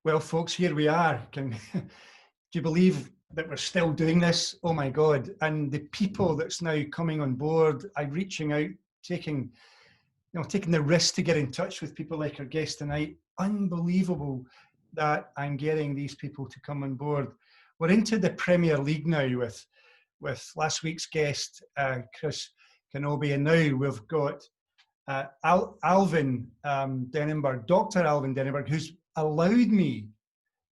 Well, folks, here we are. Do you believe that we're still doing this? Oh my God. And the people that's now coming on board, I'm reaching out, taking the risk to get in touch with people like our guest tonight. Unbelievable that I'm getting these people to come on board. We're into the Premier League now with last week's guest, Chris Kenobi, and now we've got Alvin Dannenberg, Dr. Alvin Dannenberg, who's allowed me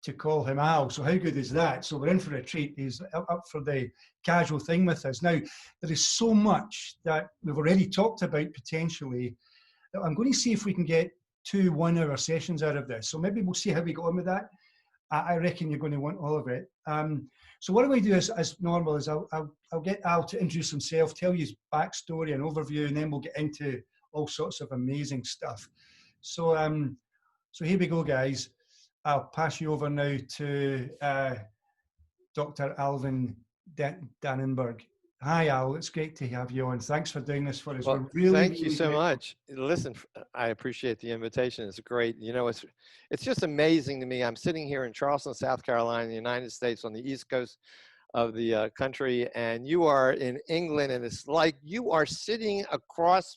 to call him Al. So how good is that? So we're in for a treat. He's up for the casual thing with us. Now, there is so much that we've already talked about potentially. I'm going to see if we can get 2 1-hour sessions out of this. So maybe we'll see how we go on with that. I reckon you're going to want all of it. So what I'm going to do is, as normal, is I'll get Al to introduce himself, tell you his backstory and overview, and then we'll get into all sorts of amazing stuff. So, so here we go, guys. I'll pass you over now to Dr. Alvin Dannenberg. Hi, Al. It's great to have you on. Thanks for doing this for us. Well, thank you so much. Listen, I appreciate the invitation. It's great. You know, it's just amazing to me. I'm sitting here in Charleston, South Carolina, in the United States, on the East Coast of the country, and you are in England, and it's like you are sitting across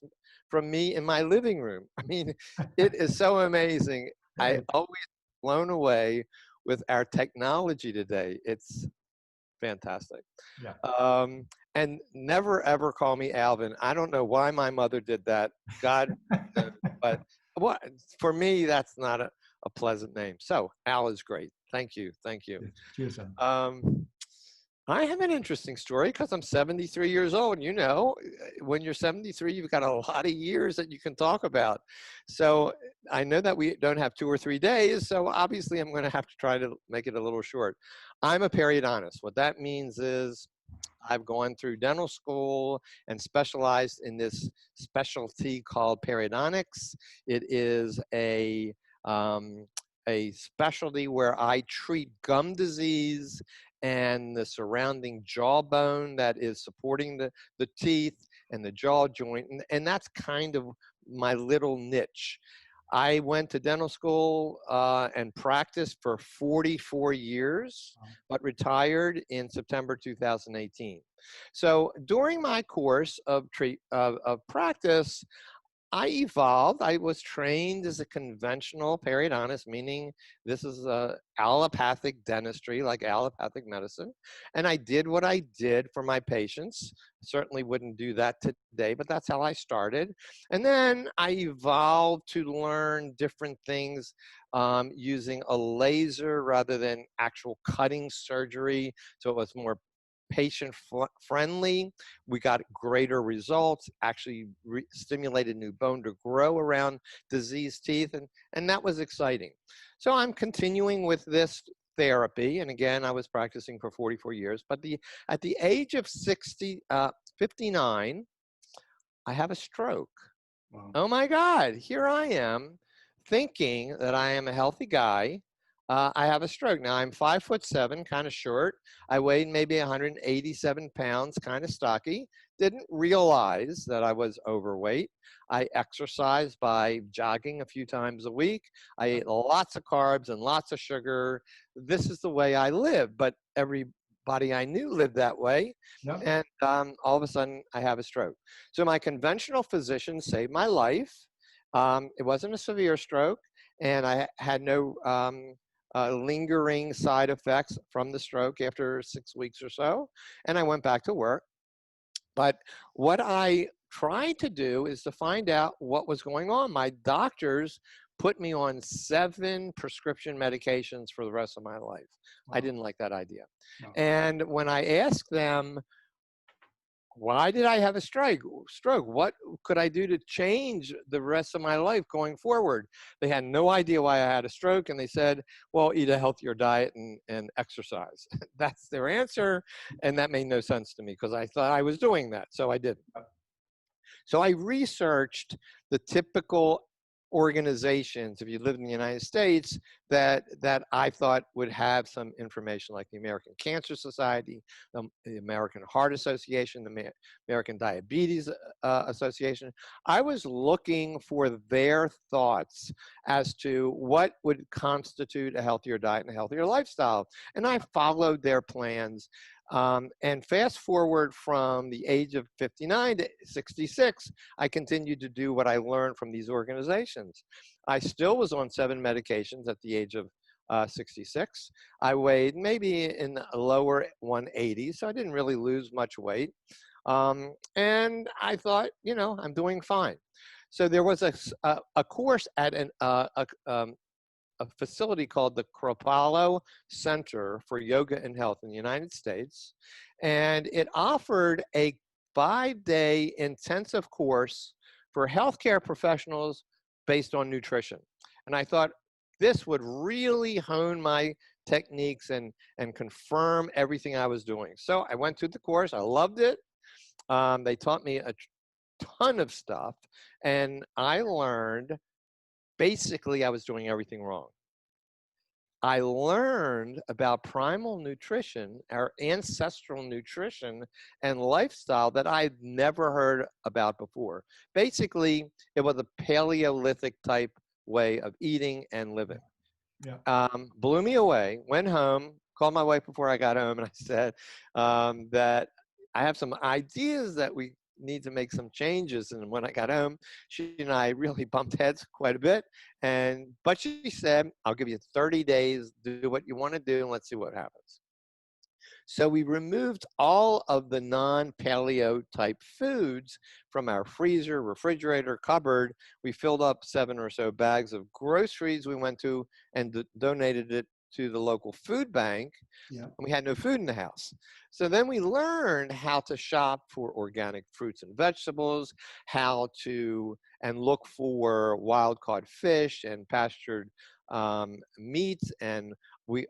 from me in my living room. I mean, it is so amazing. I always blown away with our technology today. It's fantastic. Yeah. And never ever call me Alvin. I don't know why my mother did that. God, but what for me, that's not a pleasant name. So Al is great. Thank you. Thank you. Cheers, I have an interesting story because I'm 73 years old. You know, when you're 73, you've got a lot of years that you can talk about. So I know that we don't have 2 or 3 days. So obviously I'm going to have to try to make it a little short. I'm a periodontist. What that means is I've gone through dental school and specialized in this specialty called periodontics. It is a specialty where I treat gum disease and the surrounding jawbone that is supporting the teeth and the jaw joint. And that's kind of my little niche. I went to dental school and practiced for 44 years, but retired in September 2018. So during my course of practice, I evolved. I was trained as a conventional periodontist, meaning this is allopathic dentistry, like allopathic medicine. And I did what I did for my patients. Certainly wouldn't do that today, but that's how I started. And then I evolved to learn different things using a laser rather than actual cutting surgery. So it was more patient friendly. We got greater results, actually stimulated new bone to grow around diseased teeth, and that was exciting. So I'm continuing with this therapy, and again, I was practicing for 44 years, but at the age of 59, I have a stroke. Wow. Oh my God, here I am thinking that I am a healthy guy. I have a stroke. Now I'm 5'7", kind of short. I weighed maybe 187 pounds, kind of stocky. Didn't realize that I was overweight. I exercised by jogging a few times a week. I ate lots of carbs and lots of sugar. This is the way I live, but everybody I knew lived that way. Yep. And all of a sudden I have a stroke. So my conventional physician saved my life. It wasn't a severe stroke, and I had no lingering side effects from the stroke after 6 weeks or so, and I went back to work. But what I tried to do is to find out what was going on. My doctors put me on 7 prescription medications for the rest of my life. Wow. I didn't like that idea. No. And when I asked them, why did I have a stroke? What could I do to change the rest of my life going forward? They had no idea why I had a stroke, and they said, well, eat a healthier diet and exercise. That's their answer, and that made no sense to me because I thought I was doing that, so I didn't. So I researched the typical organizations, if you live in the United States, that I thought would have some information, like the American Cancer Society, the American Heart Association, the American Diabetes Association. I was looking for their thoughts as to what would constitute a healthier diet and a healthier lifestyle. And I followed their plans. And fast forward from the age of 59 to 66, I continued to do what I learned from these organizations. I still was on 7 medications at the age of 66. I weighed maybe in the lower 180s, so I didn't really lose much weight. And I thought, you know, I'm doing fine. So there was a course at a facility called the Paleo Center for Yoga and Health in the United States. And it offered a 5-day intensive course for healthcare professionals based on nutrition. And I thought this would really hone my techniques and confirm everything I was doing. So I went through the course. I loved it. They taught me a ton of stuff. And I learned basically I was doing everything wrong. I learned about primal nutrition, our ancestral nutrition and lifestyle that I'd never heard about before. Basically, it was a Paleolithic type way of eating and living. Yeah. Blew me away, went home, called my wife before I got home, and I said that I have some ideas that we need to make some changes. And when I got home, she and I really bumped heads quite a bit. But she said, I'll give you 30 days, do what you want to do, and let's see what happens. So we removed all of the non-paleo type foods from our freezer, refrigerator, cupboard. We filled up 7 or so bags of groceries we went to and donated it to the local food bank. Yeah. And we had no food in the house. So then we learned how to shop for organic fruits and vegetables, how to and look for wild-caught fish and pastured meats, and we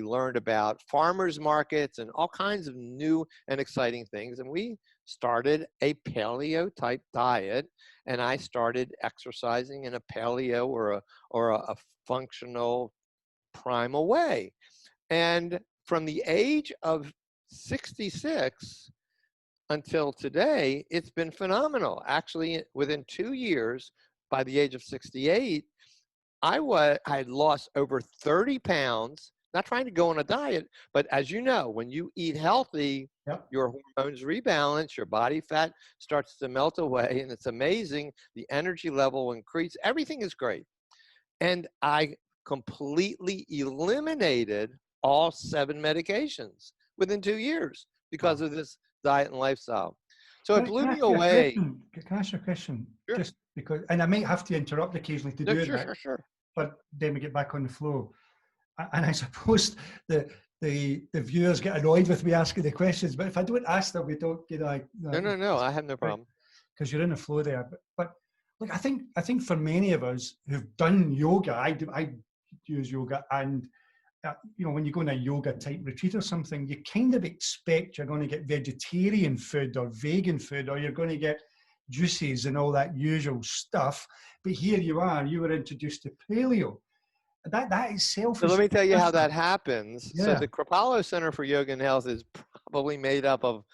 learned about farmers markets and all kinds of new and exciting things. And we started a paleo type diet, and I started exercising in a paleo or a functional primal way. And from the age of 66 until today, it's been phenomenal. Actually, within 2 years, by the age of 68, I had lost over 30 pounds, not trying to go on a diet, but as you know, when you eat healthy, Yep. your hormones rebalance, your body fat starts to melt away, and it's amazing. The energy level will increase. Everything is great. And I completely eliminated all 7 medications within 2 years because of this diet and lifestyle. So it blew me away. Can I ask you a question? Sure. Just because, and I might have to interrupt occasionally to do that. Sure. But then we get back on the flow. And I suppose the viewers get annoyed with me asking the questions, but if I don't ask them, we don't get like. No, I have no problem. Because you're in the flow there. But look, I think for many of us who've done yoga, I use yoga, and you know, when you go on a yoga type retreat or something, you kind of expect you're going to get vegetarian food or vegan food, or you're going to get juices and all that usual stuff. But here you are, you were introduced to paleo. That itself. So let me tell you how that happens. Yeah. So the Paleo Center for Yoga and Health is probably made up of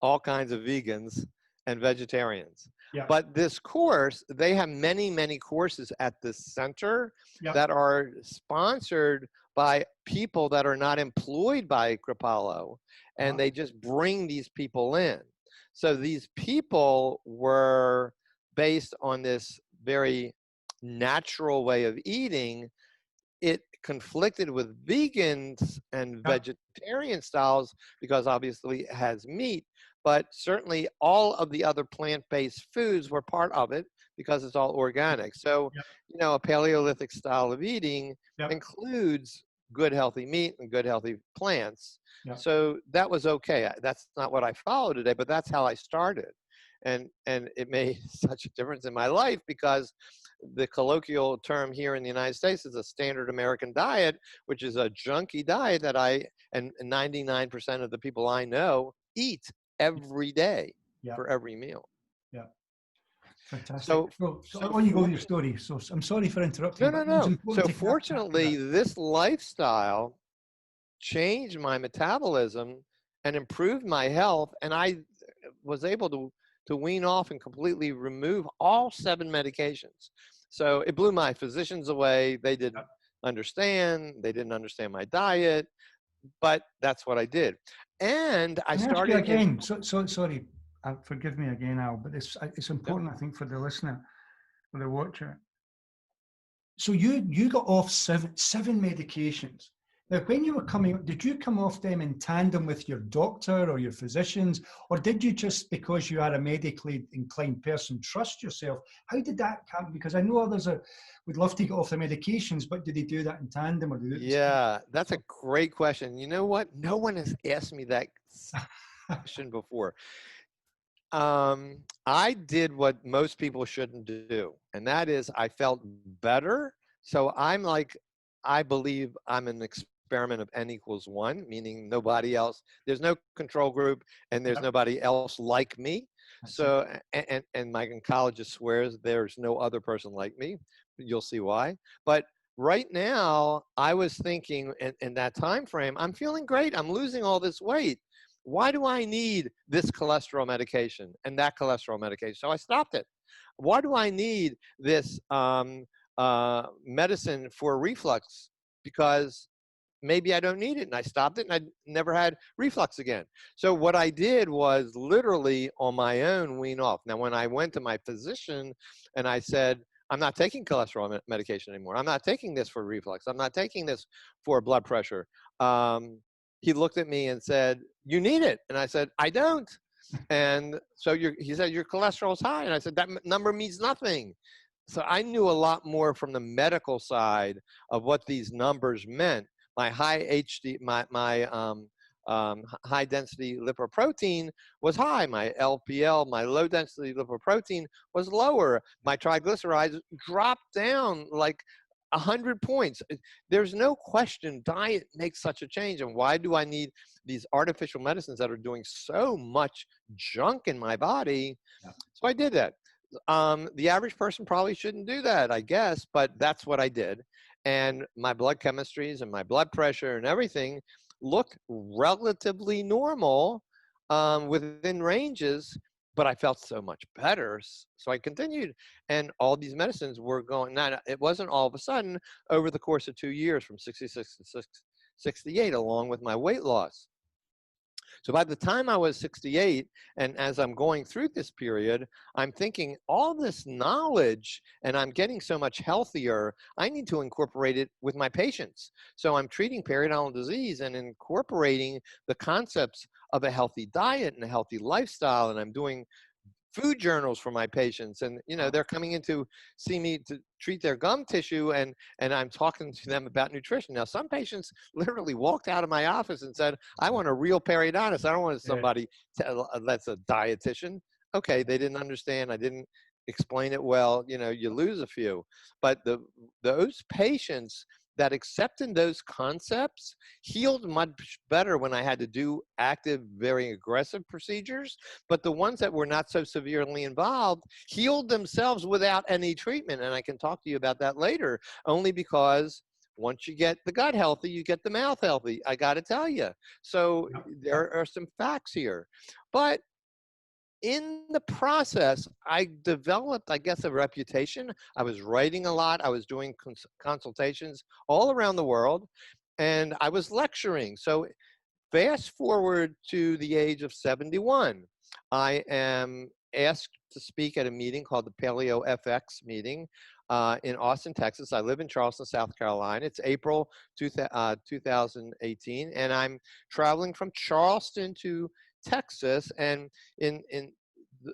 all kinds of vegans and vegetarians. Yeah. But this course, they have many courses at this center that are sponsored by people that are not employed by Paleo, and they just bring these people in. So these people were based on this very natural way of eating. It conflicted with vegans and vegetarian styles because obviously it has meat, but certainly all of the other plant-based foods were part of it because it's all organic. So, you know, a Paleolithic style of eating includes good healthy meat and good healthy plants. So that was okay. That's not what I follow today, but that's how I started. And it made such a difference in my life because the colloquial term here in the United States is a standard American diet, which is a junky diet that and 99% of the people I know eat every day for every meal. Yeah. Fantastic. So, So so on you go for, with your story. So I'm sorry for interrupting no, you, no, but it was no. important So to capture fortunately, that. this lifestyle changed my metabolism and improved my health, and I was able to wean off and completely remove all 7 medications. So it blew my physicians away. They didn't understand. They didn't understand my diet, but that's what I did. And I Can I ask you started in, again? Sorry, forgive me again, Al, but it's no, important, I think, for the listener, for the watcher. So you got off seven medications. Now, when you were coming, did you come off them in tandem with your doctor or your physicians, or did you just, because you are a medically inclined person, trust yourself? How did that happen? Because I know others would love to get off the medications, but did they do that in tandem or did they do it yeah, that's a great question. You know what? No one has asked me that question before. I did what most people shouldn't do, and that is I felt better. So I'm like, I believe I'm an experiment of n equals 1, meaning nobody else, there's no control group and there's Yep, nobody else like me. that's it. So, and my oncologist swears there's no other person like me. You'll see why. But right now, I was thinking in that time frame, I'm feeling great. I'm losing all this weight. Why do I need this cholesterol medication and that cholesterol medication? So I stopped it. Why do I need this medicine for reflux? Because maybe I don't need it. And I stopped it and I never had reflux again. So what I did was literally on my own wean off. Now, when I went to my physician and I said, I'm not taking cholesterol medication anymore. I'm not taking this for reflux. I'm not taking this for blood pressure. He looked at me and said, you need it. And I said, I don't. And so he said, your cholesterol is high. And I said, that number means nothing. So I knew a lot more from the medical side of what these numbers meant. My high HD, high density lipoprotein was high. My LPL, my low density lipoprotein was lower. My triglycerides dropped down like 100 points. There's no question diet makes such a change. And why do I need these artificial medicines that are doing so much junk in my body? Yeah. So I did that. The average person probably shouldn't do that, I guess, but that's what I did. And my blood chemistries and my blood pressure and everything looked relatively normal, within ranges, but I felt so much better. So I continued, and all these medicines were going. Now, it wasn't all of a sudden over the course of 2 years from 66 to 68, along with my weight loss. So by the time I was 68, and as I'm going through this period, I'm thinking all this knowledge and I'm getting so much healthier, I need to incorporate it with my patients. So I'm treating periodontal disease and incorporating the concepts of a healthy diet and a healthy lifestyle. And I'm doing food journals for my patients, and they're coming in to see me to treat their gum tissue, and I'm talking to them about nutrition. Now, some patients literally walked out of my office and said, I want a real periodontist. I don't want somebody that's a dietitian. Okay, they didn't understand. I didn't explain it well. You lose a few, but those patients that accepted those concepts healed much better when I had to do active, very aggressive procedures. But the ones that were not so severely involved healed themselves without any treatment. And I can talk to you about that later, only because once you get the gut healthy, you get the mouth healthy. I got to tell you. So there are some facts here. But in the process, I developed, I guess, a reputation. I was writing a lot. I was doing consultations all around the world, and I was lecturing. So fast forward to the age of 71, I am asked to speak at a meeting called the Paleo FX meeting in Austin, Texas. I live in Charleston, South Carolina. It's April 2018, and I'm traveling from Charleston to Texas, and in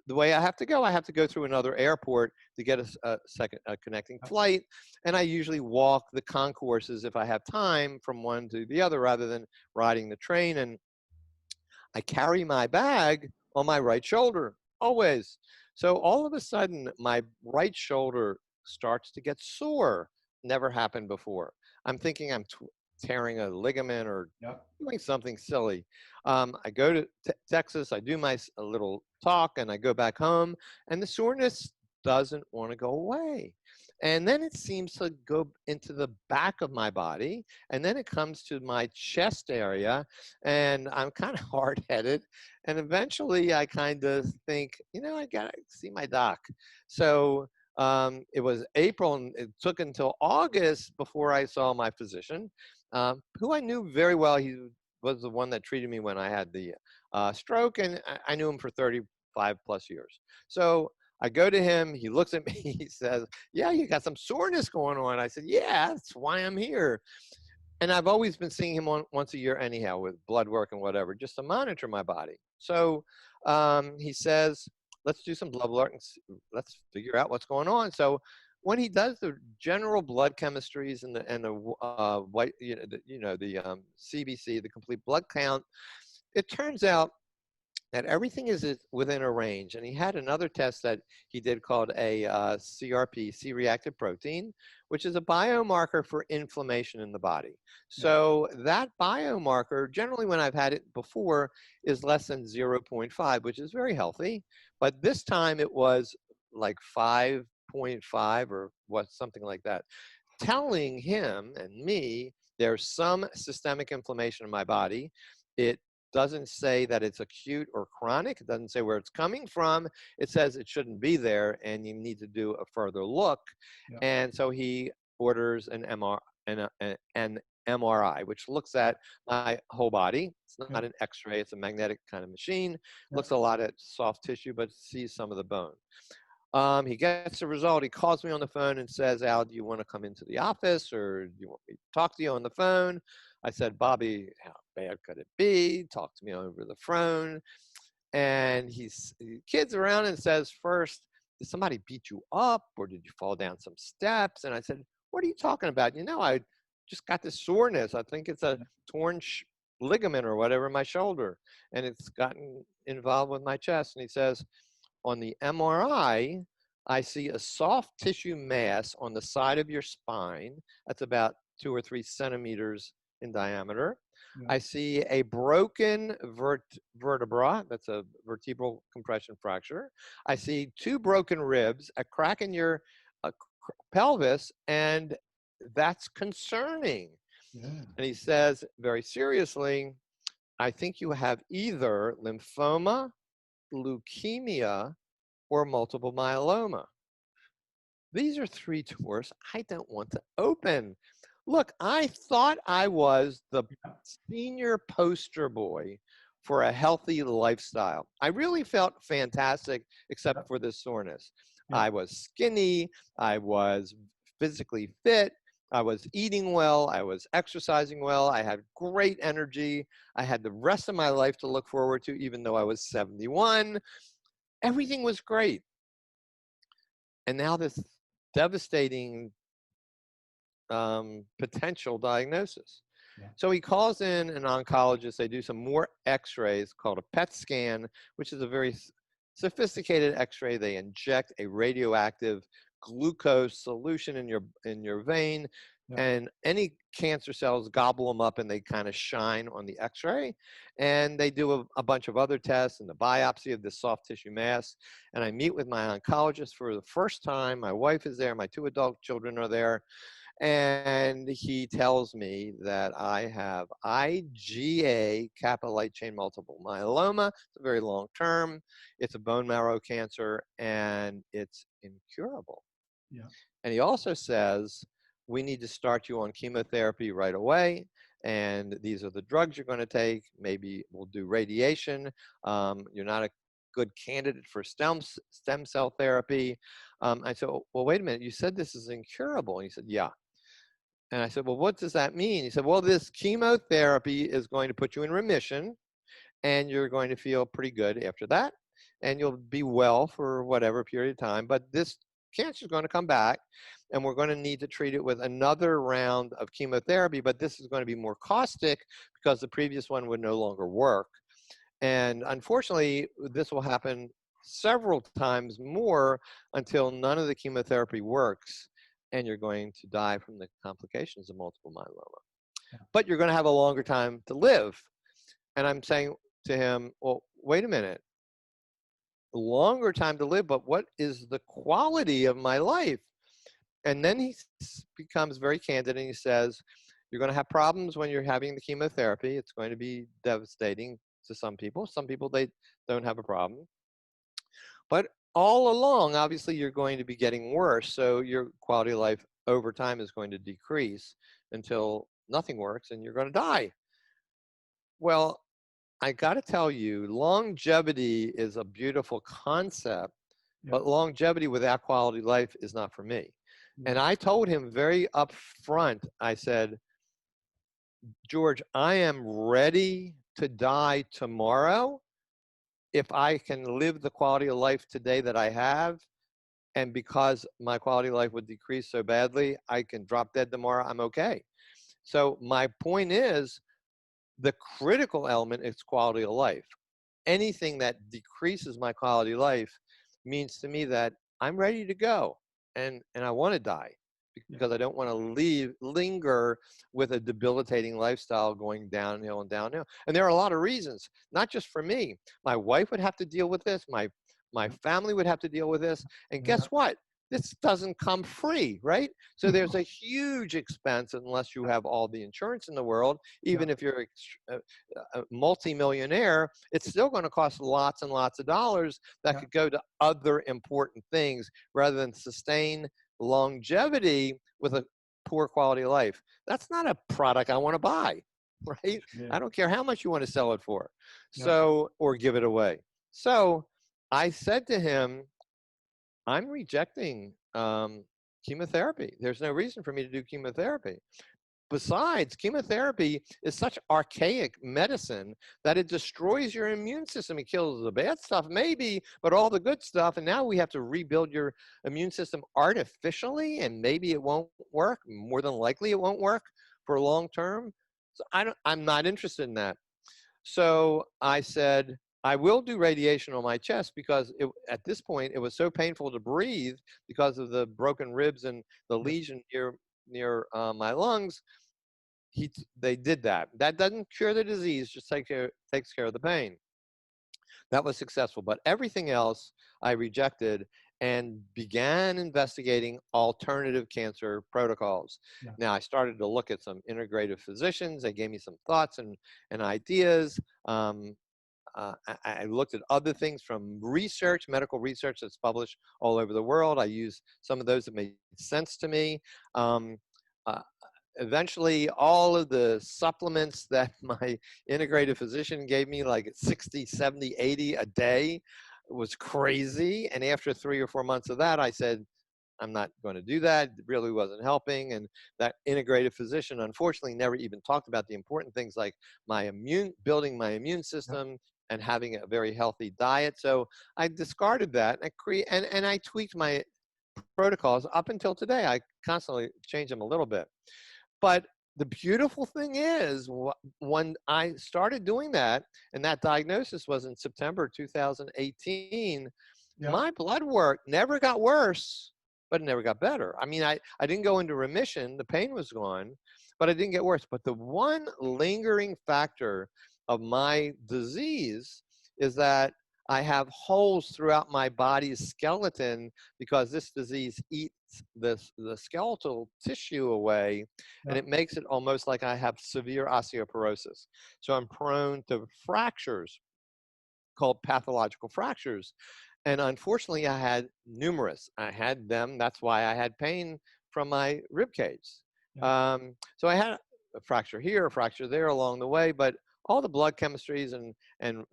the way I have to go through another airport to get a second connecting flight, and I usually walk the concourses if I have time from one to the other rather than riding the train. And I carry my bag on my right shoulder, always. So all of a sudden, my right shoulder starts to get sore. Never happened before. I'm thinking I'm tearing a ligament or doing something silly. I go to Texas, I do my little talk, and I go back home, and the soreness doesn't want to go away. And then it seems to go into the back of my body, and then it comes to my chest area, and I'm kind of hard-headed. And eventually I kind of think, I got to see my doc. So it was April, and it took until August before I saw my physician, who I knew very well. He was the one that treated me when I had the stroke, and I knew him for 35 plus years. So I go to him, he looks at me, he says, yeah, you got some soreness going on. I said, yeah, that's why I'm here. And I've always been seeing him once a year anyhow, with blood work and whatever, just to monitor my body. So he says, let's do some blood work and let's figure out what's going on. So when he does the general blood chemistries and the white, the CBC, the complete blood count, it turns out that everything is within a range. And he had another test that he did called a CRP, C-reactive protein, which is a biomarker for inflammation in the body. So that biomarker, generally when I've had it before, is less than 0.5, which is very healthy. But this time it was like 5.5 or something like that, telling him and me there's some systemic inflammation in my body. It doesn't say that it's acute or chronic. It doesn't say where it's coming from. It says it shouldn't be there and you need to do a further look. And so he orders an MRI, which looks at my whole body. It's not an X-ray. It's a magnetic kind of machine. Looks a lot at soft tissue, but sees some of the bone. He gets the result. He calls me on the phone and says, Al, do you want to come into the office, or do you want me to talk to you on the phone? I said, Bobby, how bad could it be? Talk to me over the phone. And he kids around and says, first, did somebody beat you up, or did you fall down some steps? And I said, what are you talking about? I just got this soreness. I think it's a torn ligament or whatever in my shoulder, and it's gotten involved with my chest. And he says, on the MRI, I see a soft tissue mass on the side of your spine. That's about 2 or 3 centimeters in diameter. I see a broken vertebra. That's a vertebral compression fracture. I see 2 broken ribs, a crack in your pelvis, and that's concerning. And he says very seriously, I think you have either lymphoma, leukemia, or multiple myeloma. These are 3 tumors I don't want to open. Look, I thought I was the senior poster boy for a healthy lifestyle. I really felt fantastic, except for this soreness. I was skinny. I was physically fit. I was eating well. I was exercising well. I had great energy. I had the rest of my life to look forward to, even though I was 71. Everything was great. And now this devastating potential diagnosis. So he calls in an oncologist. They do some more x-rays called a PET scan, which is a very sophisticated x-ray. They inject a radioactive glucose solution in your vein, and any cancer cells gobble them up and they kind of shine on the x-ray. And they do a bunch of other tests and the biopsy of the soft tissue mass. And I meet with my oncologist for the first time. My wife is there. My 2 adult children are there. And he tells me that I have IgA, kappa light chain multiple myeloma. It's a very long term. It's a bone marrow cancer, and it's incurable. And he also says, we need to start you on chemotherapy right away. And these are the drugs you're going to take. Maybe we'll do radiation. You're not a good candidate for stem cell therapy. I said, well, wait a minute. You said this is incurable. And he said, yeah. And I said, well, what does that mean? He said, well, this chemotherapy is going to put you in remission, and you're going to feel pretty good after that, and you'll be well for whatever period of time. But this cancer is going to come back, and we're going to need to treat it with another round of chemotherapy, but this is going to be more caustic because the previous one would no longer work. And unfortunately, this will happen several times more until none of the chemotherapy works, and you're going to die from the complications of multiple myeloma. But you're going to have a longer time to live. And I'm saying to him, well, wait a minute. longer time to live, but what is the quality of my life? And then he becomes very candid and he says, you're going to have problems when you're having the chemotherapy. It's going to be devastating to some people. Some people, they don't have a problem. But all along, obviously, you're going to be getting worse. So your quality of life over time is going to decrease until nothing works and you're going to die. Well, I got to tell you, longevity is a beautiful concept, but longevity without quality life is not for me. And I told him very upfront, I said, George, I am ready to die tomorrow if I can live the quality of life today that I have. And because my quality of life would decrease so badly, I can drop dead tomorrow. I'm okay. So my point is, the critical element is quality of life. Anything that decreases my quality of life means to me that I'm ready to go and I want to die because I don't want to linger with a debilitating lifestyle going downhill and downhill. And there are a lot of reasons, not just for me. My wife would have to deal with this. My family would have to deal with this. And guess what? This doesn't come free, right? So there's a huge expense unless you have all the insurance in the world. Even if you're a multi-millionaire, it's still going to cost lots and lots of dollars that could go to other important things rather than sustain longevity with a poor quality of life. That's not a product I want to buy, right? I don't care how much you want to sell it for, so, or give it away. So I said to him, I'm rejecting chemotherapy. There's no reason for me to do chemotherapy. Besides, chemotherapy is such archaic medicine that it destroys your immune system. It kills the bad stuff, maybe, but all the good stuff. And now we have to rebuild your immune system artificially, and maybe it won't work. More than likely, it won't work for long term. So I'm not interested in that. So I said, I will do radiation on my chest because at this point, it was so painful to breathe because of the broken ribs and the lesion near my lungs. They did that. That doesn't cure the disease, just takes care of the pain. That was successful, but everything else I rejected and began investigating alternative cancer protocols. Now, I started to look at some integrative physicians. They gave me some thoughts and ideas. I looked at other things from research, medical research that's published all over the world. I used some of those that made sense to me. Eventually, all of the supplements that my integrative physician gave me, like 60, 70, 80 a day, was crazy. And after 3 or 4 months of that, I said, I'm not going to do that. It really wasn't helping. And that integrative physician, unfortunately, never even talked about the important things like building my immune system and having a very healthy diet. So I discarded that and I tweaked my protocols up until today. I constantly change them a little bit. But the beautiful thing is, when I started doing that, and that diagnosis was in September 2018, my blood work never got worse, but it never got better. I mean, I didn't go into remission. The pain was gone, but I didn't get worse. But the one lingering factor of my disease is that I have holes throughout my body's skeleton because this disease eats the skeletal tissue away, and it makes it almost like I have severe osteoporosis. So I'm prone to fractures called pathological fractures. And unfortunately, I had numerous. I had them. That's why I had pain from my rib cage. So I had a fracture here, a fracture there along the way, but all the blood chemistries and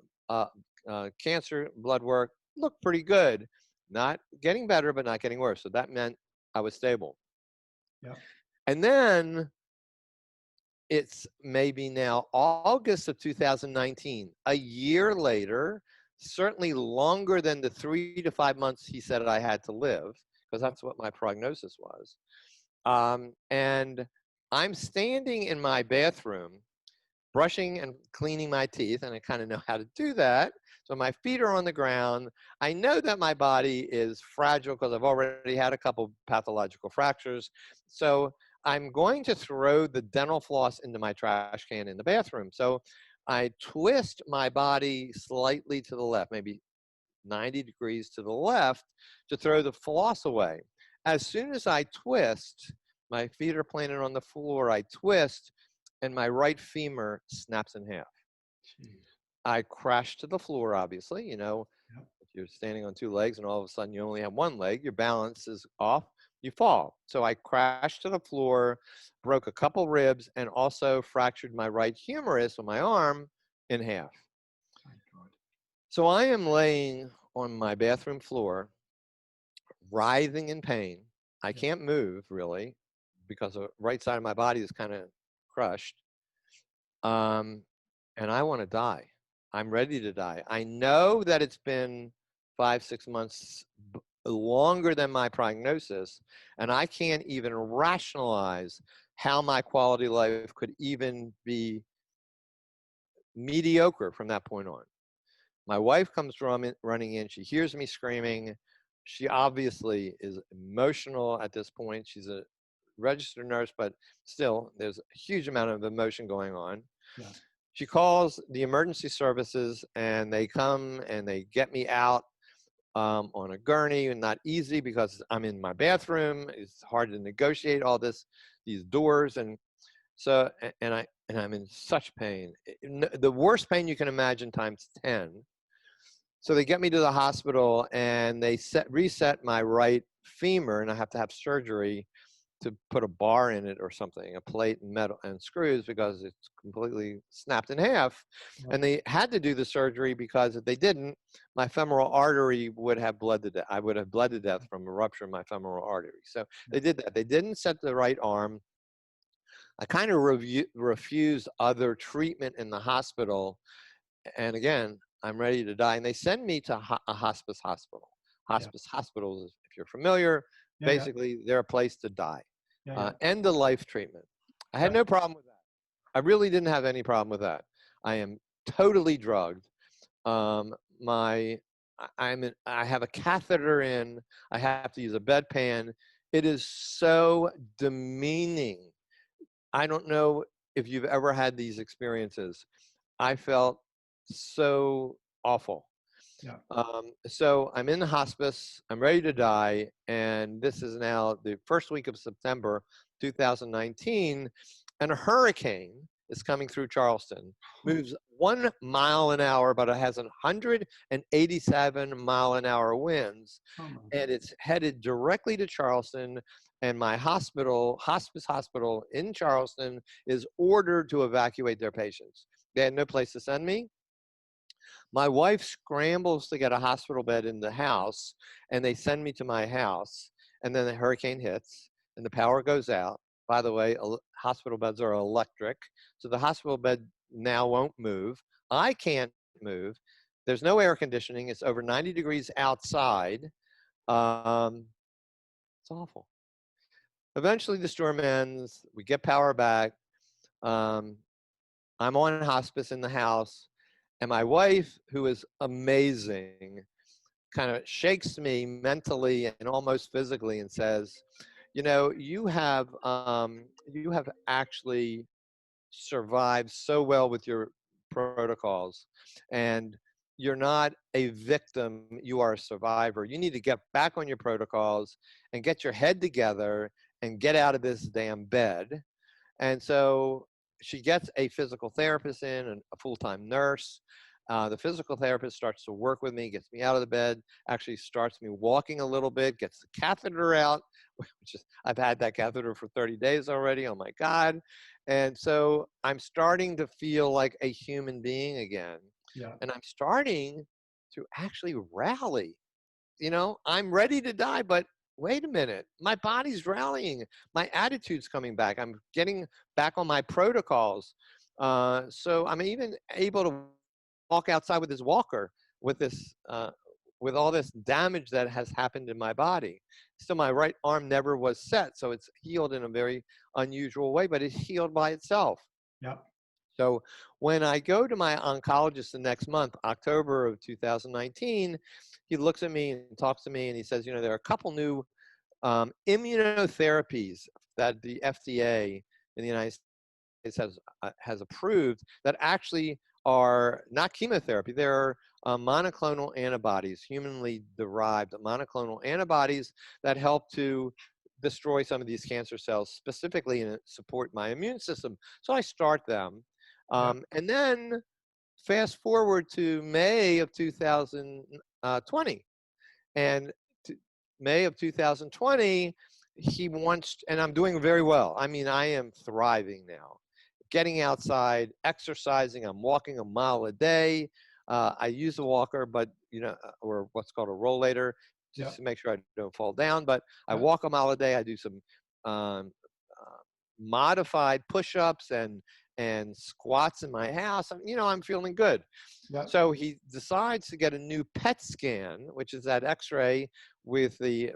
cancer blood work looked pretty good. Not getting better, but not getting worse. So that meant I was stable. And then it's maybe now August of 2019, a year later, certainly longer than the 3 to 5 months he said I had to live, because that's what my prognosis was. And I'm standing in my bathroom, brushing and cleaning my teeth, and I kind of know how to do that. So my feet are on the ground. I know that my body is fragile because I've already had a couple pathological fractures. So I'm going to throw the dental floss into my trash can in the bathroom. So I twist my body slightly to the left, maybe 90 degrees to the left to throw the floss away. As soon as I twist, my feet are planted on the floor, I twist, and my right femur snaps in half. Jeez. I crash to the floor, obviously. You know, Yep. if you're standing on two legs and all of a sudden you only have one leg, your balance is off, you fall. So I crashed to the floor, broke a couple ribs, and also fractured my right humerus on my arm in half. My God. So I am laying on my bathroom floor, writhing in pain. I Yep. can't move really because the right side of my body is kind of crushed. And I want to die. I'm ready to die. I know that it's been 5-6 months longer than my prognosis, and I can't even rationalize how my quality of life could even be mediocre from that point on. My wife comes running in. She hears me screaming. She obviously is emotional at this point. She's a registered nurse, but still, there's a huge amount of emotion going on. Yeah. She calls the emergency services, and they come and they get me out on a gurney, and not easy because I'm in my bathroom. It's hard to negotiate all these doors, and so and I'm in such pain, the worst pain you can imagine times 10. So they get me to the hospital, and they reset my right femur, and I have to have surgery to put a bar in it or something, a plate and metal and screws, because it's completely snapped in half. Yep. And they had to do the surgery because if they didn't, my femoral artery would have bled to death. I would have bled to death from a rupture of my femoral artery. So they did that. They didn't set the right arm. I kind of refused other treatment in the hospital. And again, I'm ready to die. And they send me to a hospice hospital. Hospice hospitals, if you're familiar, basically they're a place to die. End of life treatment. I had no problem with that. I really didn't have any problem with that. I am totally drugged. I have a catheter in. I have to use a bedpan. It is so demeaning. I don't know if you've ever had these experiences. I felt so awful. Yeah. So I'm in the hospice, I'm ready to die, and this is now the first week of September 2019, and a hurricane is coming through Charleston, moves 1 mile an hour, but it has 187-mile-an-hour winds, and it's headed directly to Charleston, and my hospice hospital in Charleston is ordered to evacuate their patients. They had no place to send me. My wife scrambles to get a hospital bed in the house, and they send me to my house, and then the hurricane hits, and the power goes out. By the way, hospital beds are electric, so the hospital bed now won't move. I can't move. There's no air conditioning. It's over 90 degrees outside. It's awful. Eventually, the storm ends. We get power back. I'm on hospice in the house. And my wife, who is amazing, kind of shakes me mentally and almost physically and says, you know, you have actually survived so well with your protocols, and you're not a victim, you are a survivor. You need to get back on your protocols and get your head together and get out of this damn bed. And so she gets a physical therapist in and a full-time nurse. The physical therapist starts to work with me, gets me out of the bed, actually starts me walking a little bit, gets the catheter out, which is, I've had that catheter for 30 days already. Oh my God. And so I'm starting to feel like a human being again. Yeah. And I'm starting to actually rally. You know, I'm ready to die, but wait a minute, my body's rallying. My attitude's coming back. I'm getting back on my protocols. So I'm even able to walk outside with this walker, with this, with all this damage that has happened in my body. Still, my right arm never was set, so it's healed in a very unusual way, but it's healed by itself. Yep. So when I go to my oncologist the next month, October of 2019, he looks at me and talks to me, and he says, you know, there are a couple new immunotherapies that the FDA in the United States has approved that actually are not chemotherapy. They're monoclonal antibodies, humanly derived monoclonal antibodies that help to destroy some of these cancer cells specifically and support my immune system. So I start them. And then fast forward to May of 2020. And May of 2020, he wants, and I'm doing very well. I mean, I am thriving now. Getting outside, exercising, I'm walking a mile a day. I use a walker, but, you know, or what's called a rollator, just to make sure I don't fall down. But I walk a mile a day. I do some modified push-ups and squats in my house. You know, I'm feeling good. So he decides to get a new PET scan, which is that X-ray with the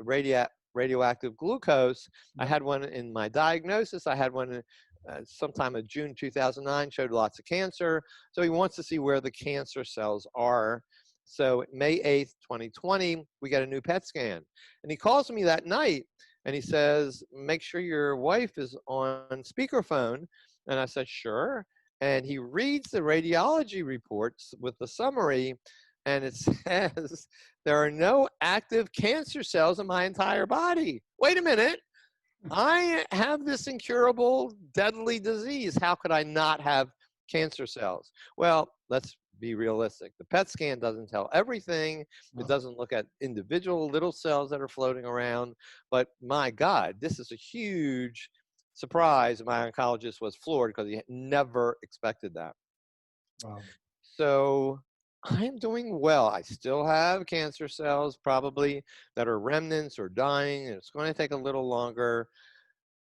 radioactive glucose. I had one in my diagnosis. I had one sometime in June 2009, showed lots of cancer. So he wants to see where the cancer cells are. So May 8th, 2020, we get a new PET scan. And he calls me that night and he says, make sure your wife is on speakerphone. And I said, sure. And he reads the radiology reports with the summary, and it says, there are no active cancer cells in my entire body. Wait a minute. I have this incurable, deadly disease. How could I not have cancer cells? Well, let's be realistic. The PET scan doesn't tell everything. It doesn't look at individual little cells that are floating around. But my God, this is a huge surprise. My oncologist was floored because he never expected that. So I'm doing well. I still have cancer cells probably that are remnants or dying, and it's going to take a little longer,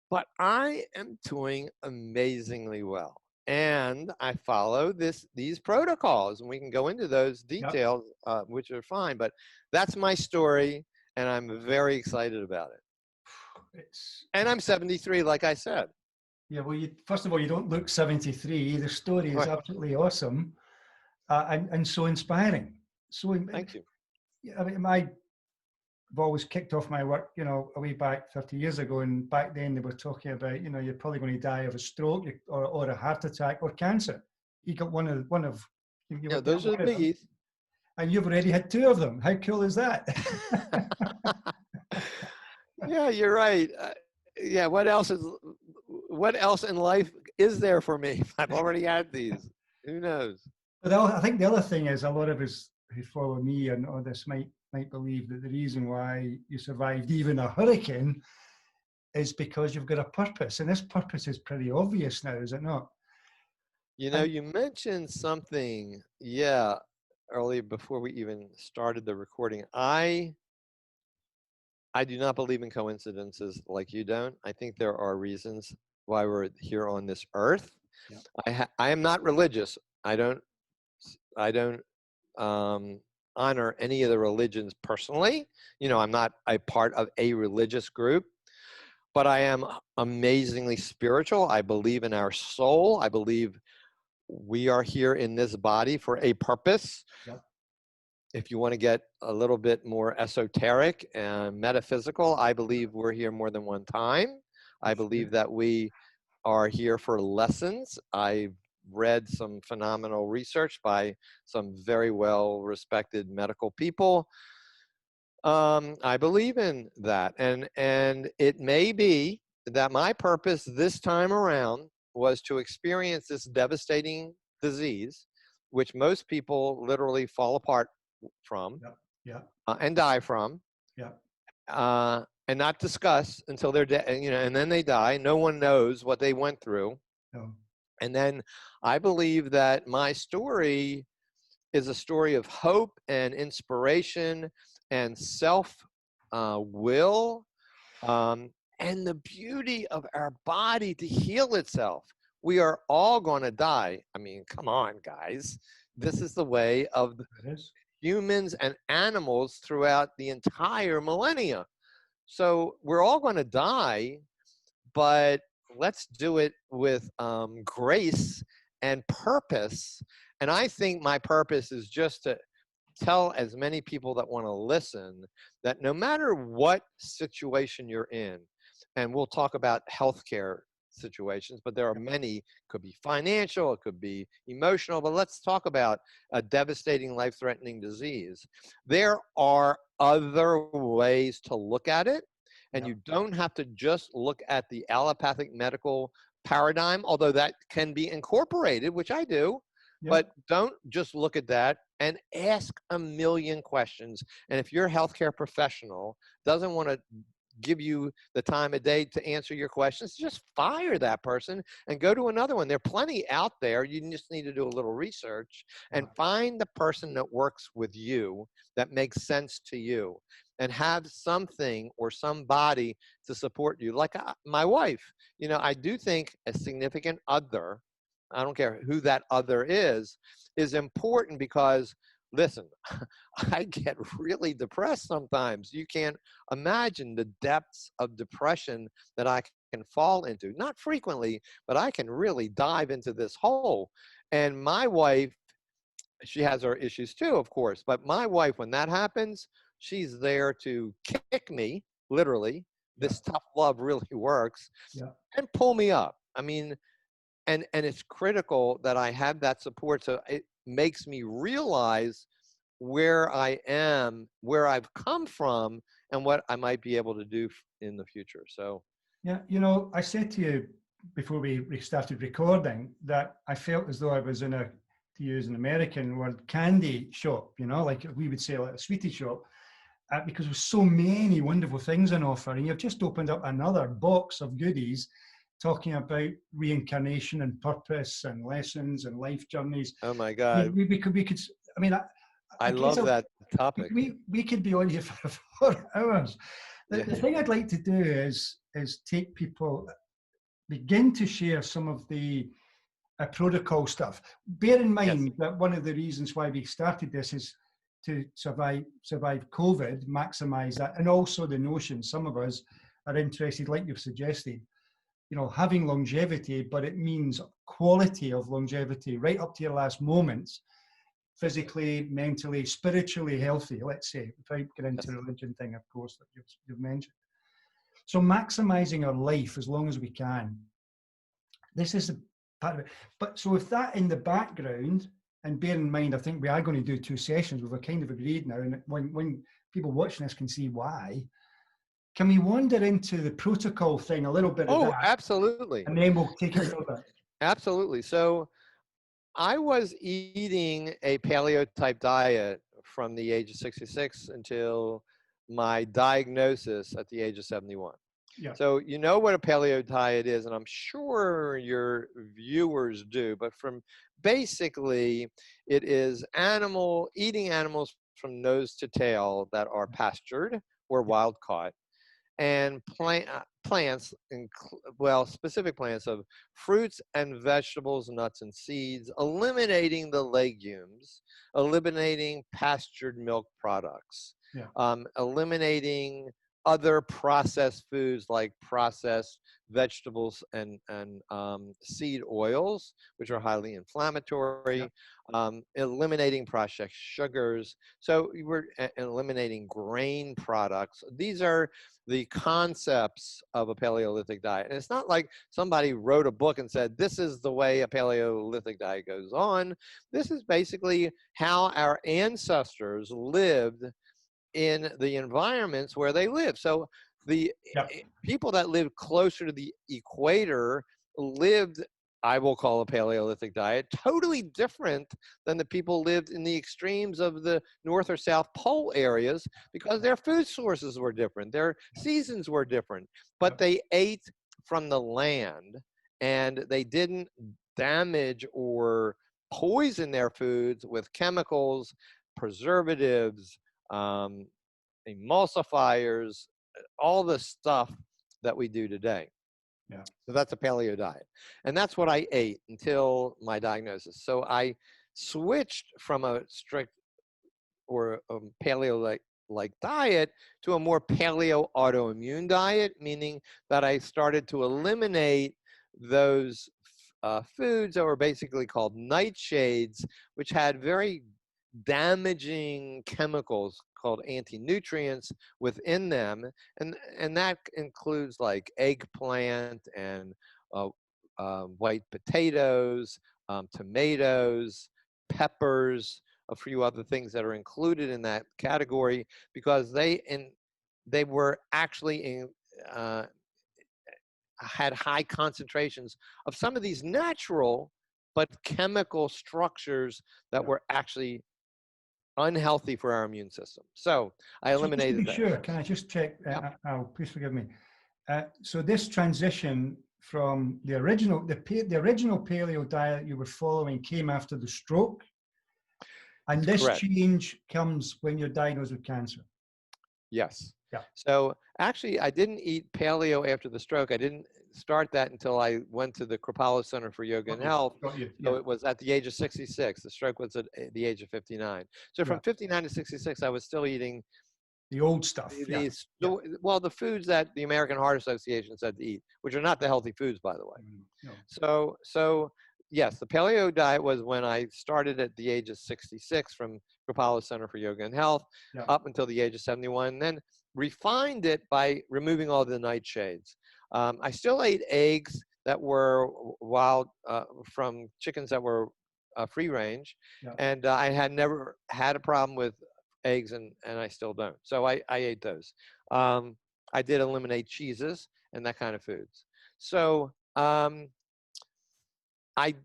but I am doing amazingly well. And I follow these protocols, and we can go into those details, which are fine, but that's my story, and I'm very excited about it. And I'm 73, like I said. Yeah, well, first of all, you don't look 73. The story is absolutely awesome and so inspiring. Thank you. I mean, I've always kicked off my work, you know, way back 30 years ago. And back then they were talking about, you know, you're probably going to die of a stroke or a heart attack or cancer. You got one of yeah, those are the biggies. And you've already had two of them. How cool is that? Yeah, you're right. Yeah, what else in life is there for me? I've already had these. Who knows? But I think the other thing is a lot of us who follow me and all this might believe that the reason why you survived even a hurricane is because you've got a purpose. And this purpose is pretty obvious now, is it not? You know, you mentioned something, earlier before we even started the recording. I do not believe in coincidences like you don't. I think there are reasons why we're here on this earth. I am not religious. I don't honor any of the religions personally. You know, I'm not a part of a religious group, but I am amazingly spiritual. I believe in our soul. I believe we are here in this body for a purpose. If you want to get a little bit more esoteric and metaphysical, I believe we're here more than one time. I believe that we are here for lessons. I've read some phenomenal research by some very well-respected medical people. I believe in that. And it may be that my purpose this time around was to experience this devastating disease, which most people literally fall apart from and die from, and not discuss until they're dead, you know, and then they die. No one knows what they went through. And then I believe that my story is a story of hope and inspiration and self-will, and the beauty of our body to heal itself. We are all going to die. I mean, come on, guys. This is the way of humans and animals throughout the entire millennia. So we're all going to die, but let's do it with grace and purpose. And I think my purpose is just to tell as many people that want to listen that no matter what situation you're in, and we'll talk about healthcare situations, but there are many. Could be financial, it could be emotional, but let's talk about a devastating, life-threatening disease. There are other ways to look at it, and you don't have to just look at the allopathic medical paradigm, although that can be incorporated, which I do. But don't just look at that, and ask a million questions. And if your healthcare professional doesn't want to give you the time of day to answer your questions, just fire that person and go to another one. There are plenty out there. You just need to do a little research and find the person that works with you that makes sense to you, and have something or somebody to support you. Like my wife, you know, I do think a significant other, I don't care who that other is important, because listen, I get really depressed sometimes. You can't imagine the depths of depression that I can fall into. Not frequently, but I can really dive into this hole. And my wife, she has her issues too, of course, but my wife, when that happens, she's there to kick me, literally. This tough love really works, and pull me up. I mean, and it's critical that I have that support. So it makes me realize where I am, where I've come from, and what I might be able to do in the future. So, yeah, you know, I said to you before we started recording that I felt as though I was in a, to use an American word, candy shop, you know, like we would say, like a sweetie shop, because there's so many wonderful things on offer. And you've just opened up another box of goodies talking about reincarnation and purpose and lessons and life journeys. Oh my God. We could, I mean, I love that topic. We could be on here for 4 hours. The thing I'd like to do is take people, begin to share some of the protocol stuff. Bear in mind that one of the reasons why we started this is to survive COVID, maximize that, and also the notion some of us are interested, like you've suggested, you know, having longevity, but it means quality of longevity right up to your last moments, physically, mentally, spiritually healthy, let's say, without getting into the religion thing, of course, that you've mentioned. So maximizing our life as long as we can. This is the part of it. But so with that in the background, and bear in mind, I think we are going to do 2 sessions. We've kind of agreed now, and when people watching this can see why. Can we wander into the protocol thing a little bit? Oh, absolutely. And then we'll take it further. Absolutely. So I was eating a paleo type diet from the age of 66 until my diagnosis at the age of 71. Yeah. So you know what a paleo diet is, and I'm sure your viewers do, but from basically it is eating animals from nose to tail that are pastured or wild caught, and plants, well, specific plants of fruits and vegetables, nuts and seeds, eliminating the legumes, eliminating pastured milk products, eliminating other processed foods like processed vegetables and seed oils, which are highly inflammatory, eliminating processed sugars. So we're eliminating grain products. These are the concepts of a Paleolithic diet. And it's not like somebody wrote a book and said, this is the way a Paleolithic diet goes on. This is basically how our ancestors lived in the environments where they live. So the people that lived closer to the equator lived, I will call a Paleolithic diet, totally different than the people lived in the extremes of the North or South Pole areas, because their food sources were different, their seasons were different, but they ate from the land and they didn't damage or poison their foods with chemicals, preservatives, emulsifiers, all the stuff that we do today. So that's a paleo diet. And that's what I ate until my diagnosis. So I switched from a strict or a paleo-like diet to a more paleo autoimmune diet, meaning that I started to eliminate those foods that were basically called nightshades, which had very damaging chemicals called anti-nutrients within them, and that includes like eggplant and white potatoes, tomatoes, peppers, a few other things that are included in that category because they were actually had high concentrations of some of these natural but chemical structures that were actually unhealthy for our immune system. So I eliminated that. Sure, can I just check? Al, please forgive me. So this transition from the original paleo diet you were following came after the stroke, and this Correct. change comes when you're diagnosed with cancer. Yes. Yeah. So actually, I didn't eat paleo after the stroke. I didn't start that until I went to the Paleo Center for Yoga and Health. So it was at the age of 66. The stroke was at the age of 59. So from 59 to 66, I was still eating the old stuff. Well, the foods that the American Heart Association said to eat, which are not the healthy foods, by the way. No. So yes, the paleo diet was when I started at the age of 66 from Paleo Center for Yoga and Health up until the age of 71, and then refined it by removing all the nightshades. I still ate eggs that were wild from chickens that were free range, and I had never had a problem with eggs, and I still don't. So I ate those. I did eliminate cheeses and that kind of foods. So I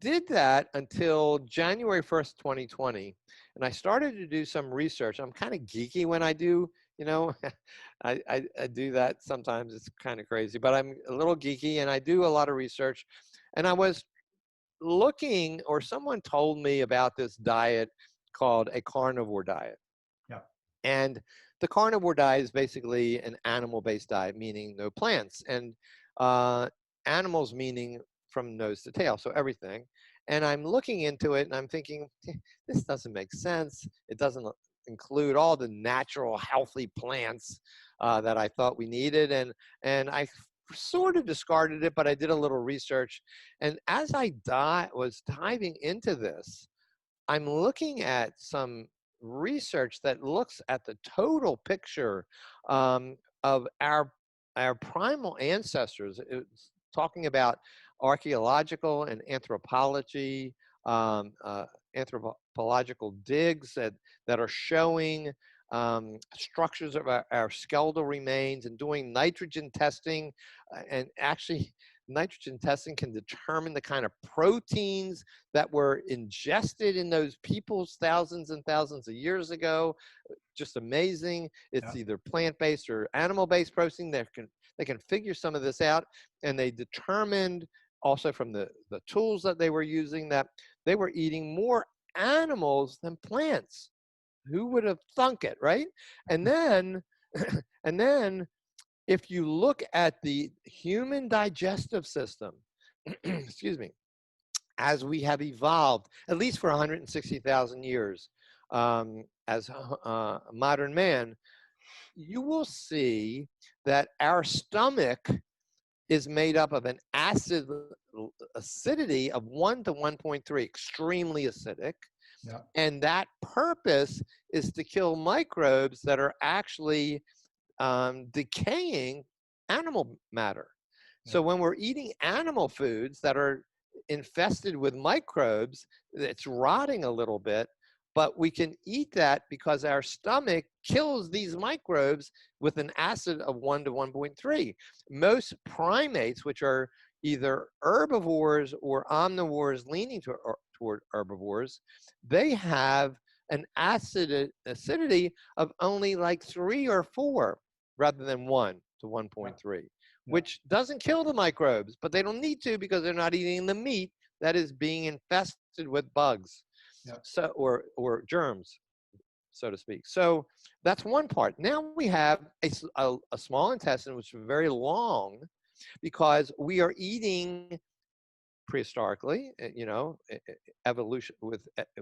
did that until January 1st, 2020, and I started to do some research. I'm kind of geeky when I do, I do that sometimes. It's kind of crazy, but I'm a little geeky and I do a lot of research. And I was looking, or someone told me about this diet called a carnivore diet. And the carnivore diet is basically an animal-based diet, meaning no plants, and animals meaning from nose to tail, so everything. And I'm looking into it and I'm thinking, this doesn't make sense. It doesn't include all the natural, healthy plants that I thought we needed. And I sort of discarded it, but I did a little research. And as I was diving into this, I'm looking at some research that looks at the total picture of our primal ancestors. It's talking about archaeological and anthropology, anthropological digs that are showing structures of our skeletal remains, and doing nitrogen testing. And actually, nitrogen testing can determine the kind of proteins that were ingested in those peoples thousands and thousands of years ago. Just amazing. It's either plant-based or animal-based protein. They can figure some of this out, and they determined also from the tools that they were using that they were eating more animals than plants. Who would have thunk it, right? And then if you look at the human digestive system, excuse me, as we have evolved, at least for 160,000 years as a modern man, you will see that our stomach is made up of an acidity of 1 to 1.3, extremely acidic. And that purpose is to kill microbes that are actually decaying animal matter. So when we're eating animal foods that are infested with microbes, it's rotting a little bit, but we can eat that because our stomach kills these microbes with an acid of 1 to 1.3. Most primates, which are either herbivores or omnivores leaning toward herbivores, they have an acidity of only like 3 or 4 rather than 1 to 1.3, which doesn't kill the microbes, but they don't need to because they're not eating the meat that is being infested with bugs, so or germs, so to speak. So that's one part. Now we have a small intestine, which is very long, because we are eating prehistorically, evolution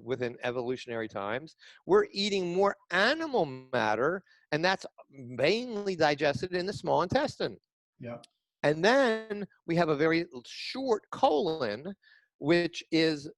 within evolutionary times, we're eating more animal matter, and that's mainly digested in the small intestine. And then we have a very short colon, which is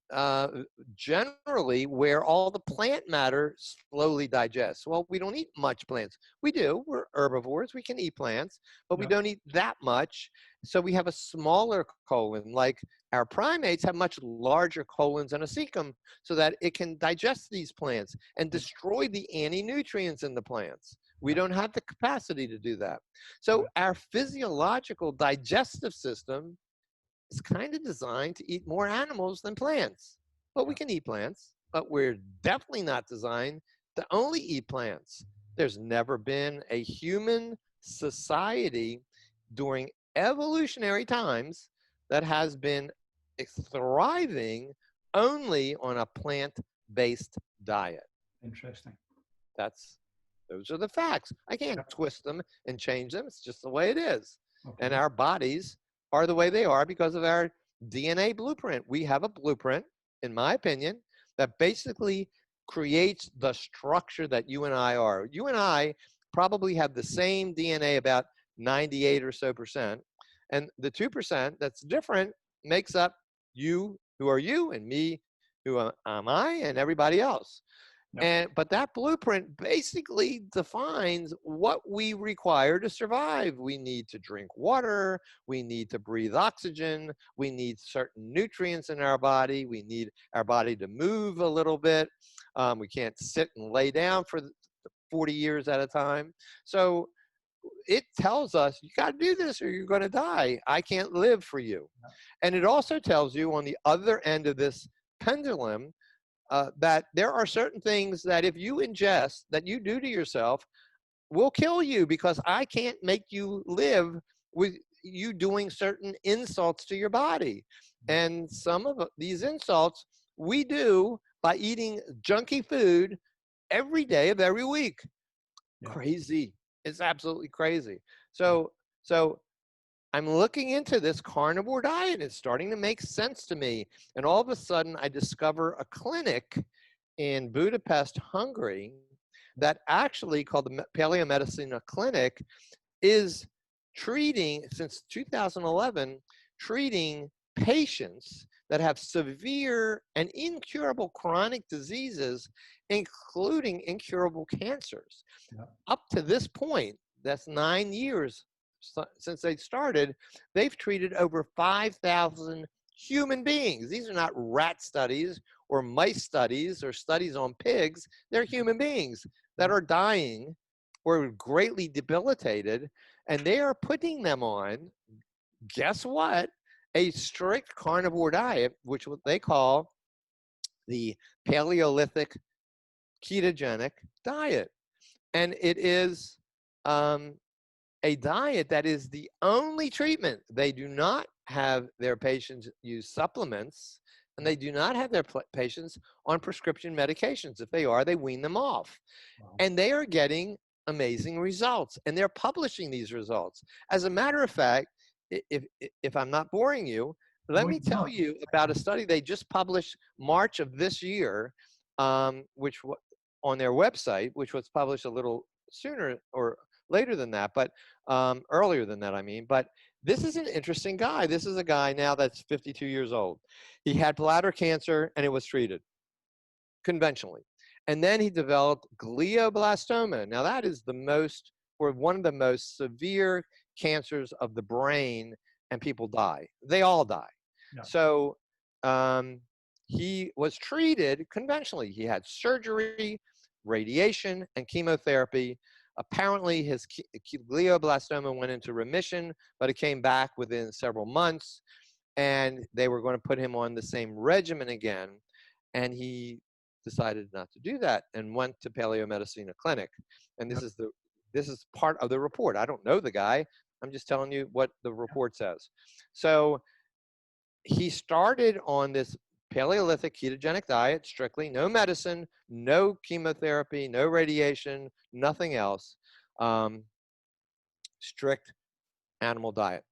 generally where all the plant matter slowly digests. Well, we don't eat much plants. We do. We're herbivores. We can eat plants, but we don't eat that much. So we have a smaller colon. Like our primates have much larger colons and a cecum so that it can digest these plants and destroy the anti-nutrients in the plants. We don't have the capacity to do that. So our physiological digestive system is kind of designed to eat more animals than plants. But we can eat plants, but we're definitely not designed to only eat plants. There's never been a human society during evolutionary times that has been thriving only on a plant-based diet. Interesting. Those are the facts. I can't twist them and change them. It's just the way it is. And our bodies are the way they are because of our DNA blueprint. We have a blueprint, in my opinion, that basically creates the structure that you and I are. You and I probably have the same DNA, about 98 or so percent. And the 2% that's different makes up you, who are you, and me, who am I, and everybody else. But that blueprint basically defines what we require to survive. We need to drink water. We need to breathe oxygen. We need certain nutrients in our body. We need our body to move a little bit. We can't sit and lay down for 40 years at a time. So it tells us, you got to do this or you're going to die. I can't live for you. And it also tells you on the other end of this pendulum, that there are certain things that if you ingest, that you do to yourself, will kill you, because I can't make you live with you doing certain insults to your body. And some of these insults we do by eating junky food every day of every week. Crazy. It's absolutely crazy. So I'm looking into this carnivore diet. It's starting to make sense to me. And all of a sudden, I discover a clinic in Budapest, Hungary, that actually, called the Paleo Medicine Clinic, is treating, since 2011, treating patients that have severe and incurable chronic diseases, including incurable cancers. Up to this point, that's 9 years since they started, they've treated over 5,000 human beings. These are not rat studies or mice studies or studies on pigs. They're human beings that are dying or greatly debilitated, and they are putting them on, guess what? A strict carnivore diet, which they call the Paleolithic Ketogenic Diet. And it is a diet that is the only treatment. They do not have their patients use supplements, and they do not have their patients on prescription medications. If they are, they wean them off. And they are getting amazing results, and they're publishing these results. As a matter of fact, if I'm not boring you, let me tell you about a study they just published March of this year, which on their website, which was published a little sooner or later than that, but earlier than that, I mean. But this is an interesting guy. This is a guy now that's 52 years old. He had bladder cancer, and it was treated conventionally. And then he developed glioblastoma. Now that is one of the most severe cancers of the brain, and people die. They all die. So he was treated conventionally. He had surgery, radiation, and chemotherapy. Apparently, his glioblastoma went into remission, but it came back within several months, and they were going to put him on the same regimen again, and he decided not to do that and went to Paleo Medicine Clinic. And this is part of the report. I don't know the guy. I'm just telling you what the report says. So he started on this Paleolithic ketogenic diet, strictly, no medicine, no chemotherapy, no radiation, nothing else. Strict animal diet.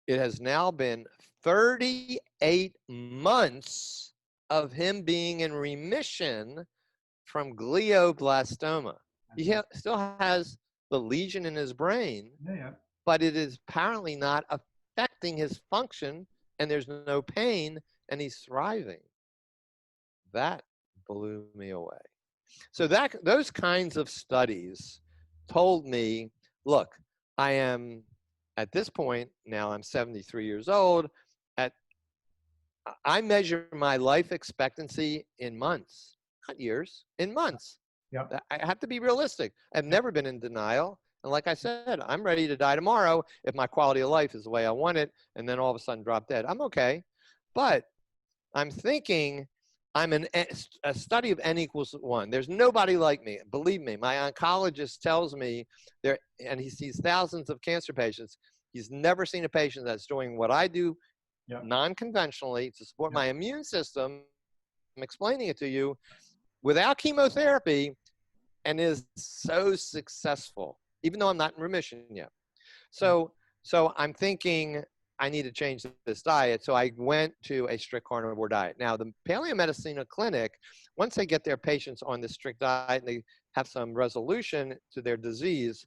It has now been 38 months of him being in remission from glioblastoma. He still has the lesion in his brain, but it is apparently not affecting his function, and there's no pain and he's thriving. That blew me away. So those kinds of studies told me, look, I am at this point now, I'm 73 years old. I measure my life expectancy in months, not years, in months. Yeah. I have to be realistic. I've never been in denial. And like I said, I'm ready to die tomorrow if my quality of life is the way I want it, and then all of a sudden drop dead. I'm okay. But I'm thinking I'm a study of N equals 1. There's nobody like me. Believe me, my oncologist tells me there, and he sees thousands of cancer patients. He's never seen a patient that's doing what I do non-conventionally to support my immune system. I'm explaining it to you without chemotherapy, and is so successful, even though I'm not in remission yet. So I'm thinking I need to change this diet. So I went to a strict carnivore diet. Now, the Paleo Medicine clinic, once they get their patients on this strict diet and they have some resolution to their disease,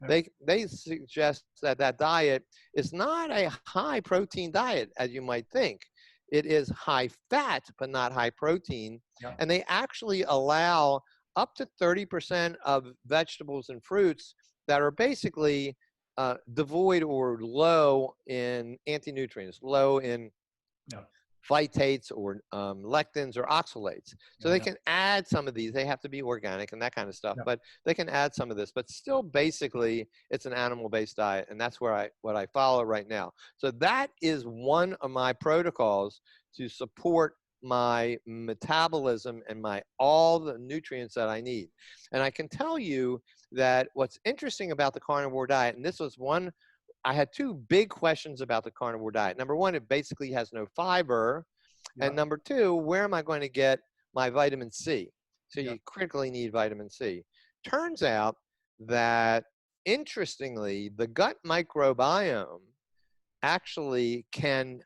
they suggest that that diet is not a high protein diet, as you might think. It is high fat, but not high protein. And they actually allow up to 30% of vegetables and fruits that are basically devoid or low in anti-nutrients, low in phytates or lectins or oxalates. So they can add some of these. They have to be organic and that kind of stuff, but they can add some of this. But still, basically, it's an animal-based diet, and that's where what I follow right now. So that is one of my protocols to support my metabolism and all the nutrients that I need. And I can tell you that what's interesting about the carnivore diet, and this was one, I had two big questions about the carnivore diet. Number one, it basically has no fiber. And number two, where am I going to get my vitamin C? So you critically need vitamin C. Turns out that, interestingly, the gut microbiome actually can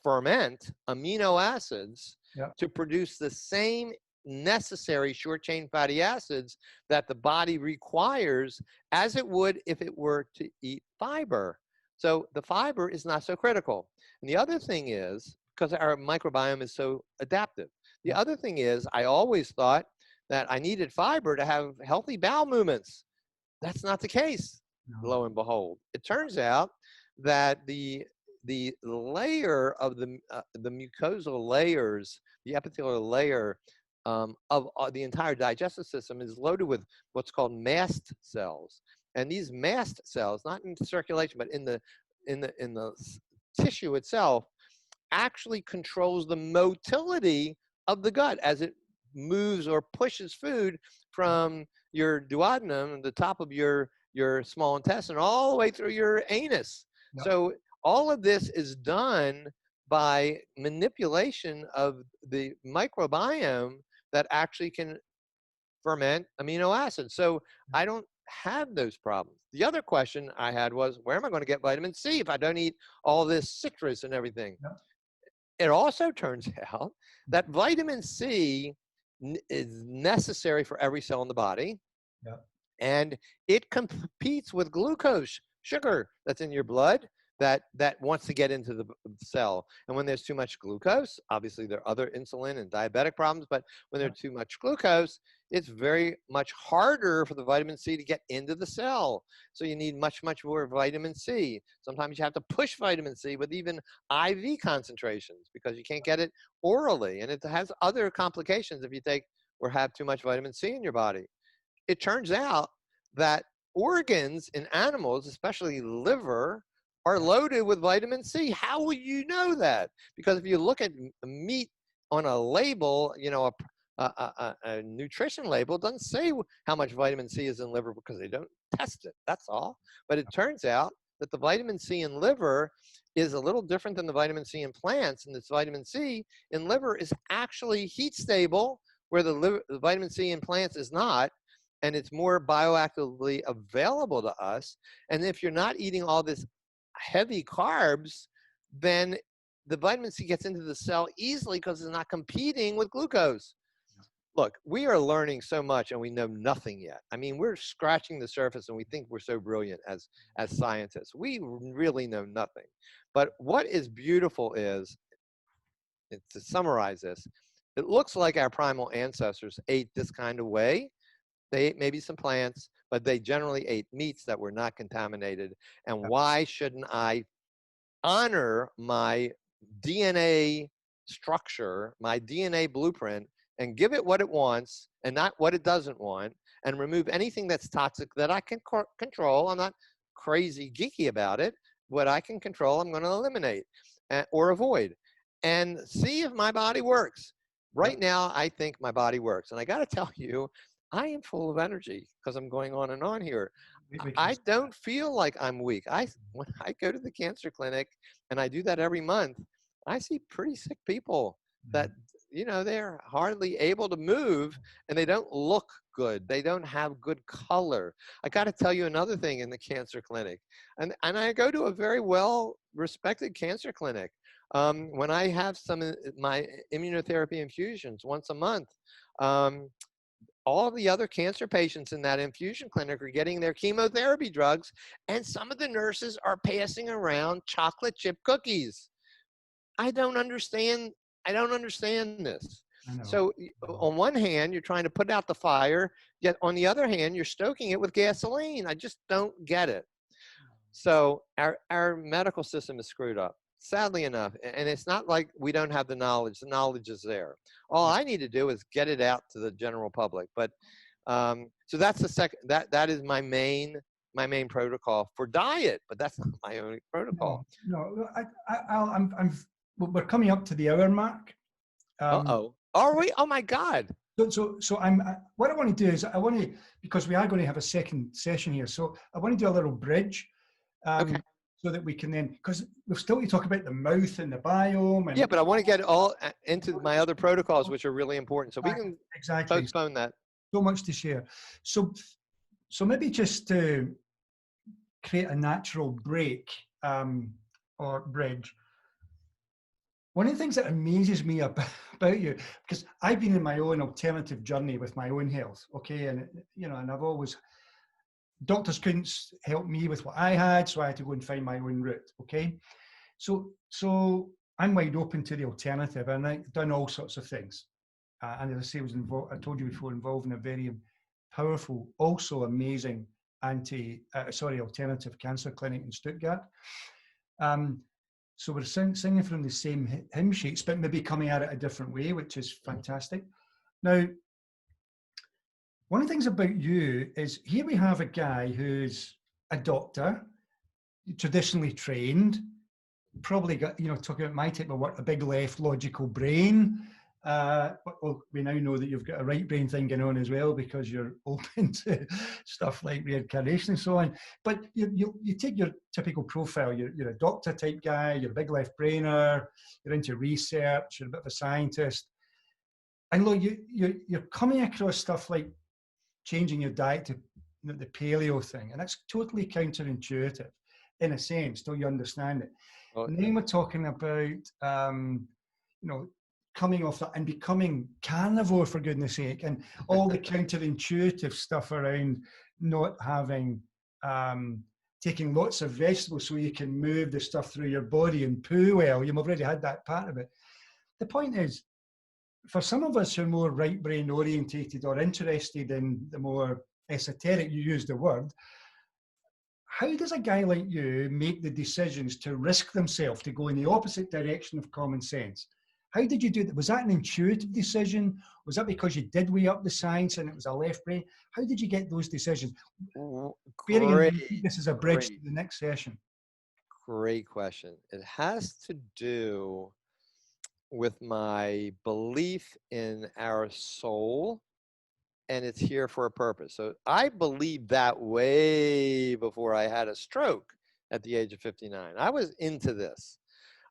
ferment amino acids to produce the same necessary short-chain fatty acids that the body requires as it would if it were to eat fiber. So the fiber is not so critical. And the other thing is, because our microbiome is so adaptive, the other thing is I always thought that I needed fiber to have healthy bowel movements. That's not the case, lo and behold. It turns out that the layer of the mucosal layers, the epithelial layer of the entire digestive system is loaded with what's called mast cells. And these mast cells, not in circulation, but in the tissue itself, actually controls the motility of the gut as it moves or pushes food from your duodenum, the top of your small intestine, all the way through your anus. So all of this is done by manipulation of the microbiome that actually can ferment amino acids. So I don't have those problems. The other question I had was, where am I going to get vitamin C if I don't eat all this citrus and everything? It also turns out that vitamin C is necessary for every cell in the body. And it competes with glucose, sugar that's in your blood, that wants to get into the cell. And when there's too much glucose, obviously there are other insulin and diabetic problems, but when there's too much glucose, it's very much harder for the vitamin C to get into the cell. So you need much, much more vitamin C. Sometimes you have to push vitamin C with even IV concentrations because you can't get it orally. And it has other complications if you take or have too much vitamin C in your body. It turns out that organs in animals, especially liver, are loaded with vitamin C. How will you know that? Because if you look at meat on a label, you know, a nutrition label doesn't say how much vitamin C is in liver because they don't test it. That's all. But it turns out that the vitamin C in liver is a little different than the vitamin C in plants. And this vitamin C in liver is actually heat stable, where the vitamin C in plants is not. And it's more bioactively available to us. And if you're not eating all this heavy carbs, then the vitamin C gets into the cell easily because it's not competing with glucose. Look, we are learning so much and we know nothing yet. I mean, we're scratching the surface and we think we're so brilliant as scientists. We really know nothing. But what is beautiful is, to summarize this, it looks like our primal ancestors ate this kind of way. They ate maybe some plants, but they generally ate meats that were not contaminated. And why shouldn't I honor my DNA structure, my DNA blueprint, and give it what it wants and not what it doesn't want, and remove anything that's toxic that I can control? I'm not crazy geeky about it. What I can control, I'm going to eliminate or avoid, and see if my body works. Right now, I think my body works. And I got to tell you, I am full of energy because I'm going on and on here. I don't feel like I'm weak. When I go to the cancer clinic, and I do that every month, I see pretty sick people that, you know, they're hardly able to move, and they don't look good. They don't have good color. I got to tell you another thing in the cancer clinic. And I go to a very well-respected cancer clinic. When I have some of my immunotherapy infusions once a month, all the other cancer patients in that infusion clinic are getting their chemotherapy drugs, and some of the nurses are passing around chocolate chip cookies. I don't understand this. So on one hand, you're trying to put out the fire, yet on the other hand, you're stoking it with gasoline. I just don't get it. So our medical system is screwed up, sadly enough. And it's not like we don't have the knowledge. The knowledge is there. All I need to do is get it out to the general public. But so that's the second. That is my main protocol for diet. But that's not my only protocol. No, we're coming up to the hour mark. Are we? Oh my God. So what I want to do is because we are going to have a second session here. So I want to do a little bridge. Okay. So that we can then, because we've still to talk about the mouth and the biome. And yeah, but I want to get all into my other protocols, which are really important. So we can postpone that. So much to share. So maybe just to create a natural break or bridge. One of the things that amazes me about you, because I've been in my own alternative journey with my own health, okay, and and I've always, doctors couldn't help me with what I had, so I had to go and find my own route, okay? So I'm wide open to the alternative, and I've done all sorts of things. And as I say, I told you before, involved in a very powerful, also amazing alternative cancer clinic in Stuttgart. So we're singing from the same hymn sheets, but maybe coming at it a different way, which is fantastic. Now, one of the things about you is here we have a guy who's a doctor, traditionally trained, probably got, talking about my type of work, a big left logical brain. Well, we now know that you've got a right brain thing going on as well, because you're open to stuff like reincarnation and so on. But you take your typical profile. You're a doctor type guy. You're a big left brainer. You're into research. You're a bit of a scientist. And look, you're coming across stuff like changing your diet to the paleo thing, and that's totally counterintuitive in a sense till you understand it. And then we're talking about coming off that and becoming carnivore, for goodness sake, and all the counterintuitive stuff around not having taking lots of vegetables so you can move the stuff through your body and poo well. You've already had that part of it. The point is, for some of us who are more right brain orientated or interested in the more esoteric, you use the word, how does a guy like you make the decisions to risk themselves to go in the opposite direction of common sense? How did you do that? Was that an intuitive decision? Was that because you did weigh up the science and it was a left brain? How did you get those decisions? This is a bridge to the next session. Great question. It has to do with my belief in our soul, and it's here for a purpose. So I believed that way before I had a stroke at the age of 59. I was into this.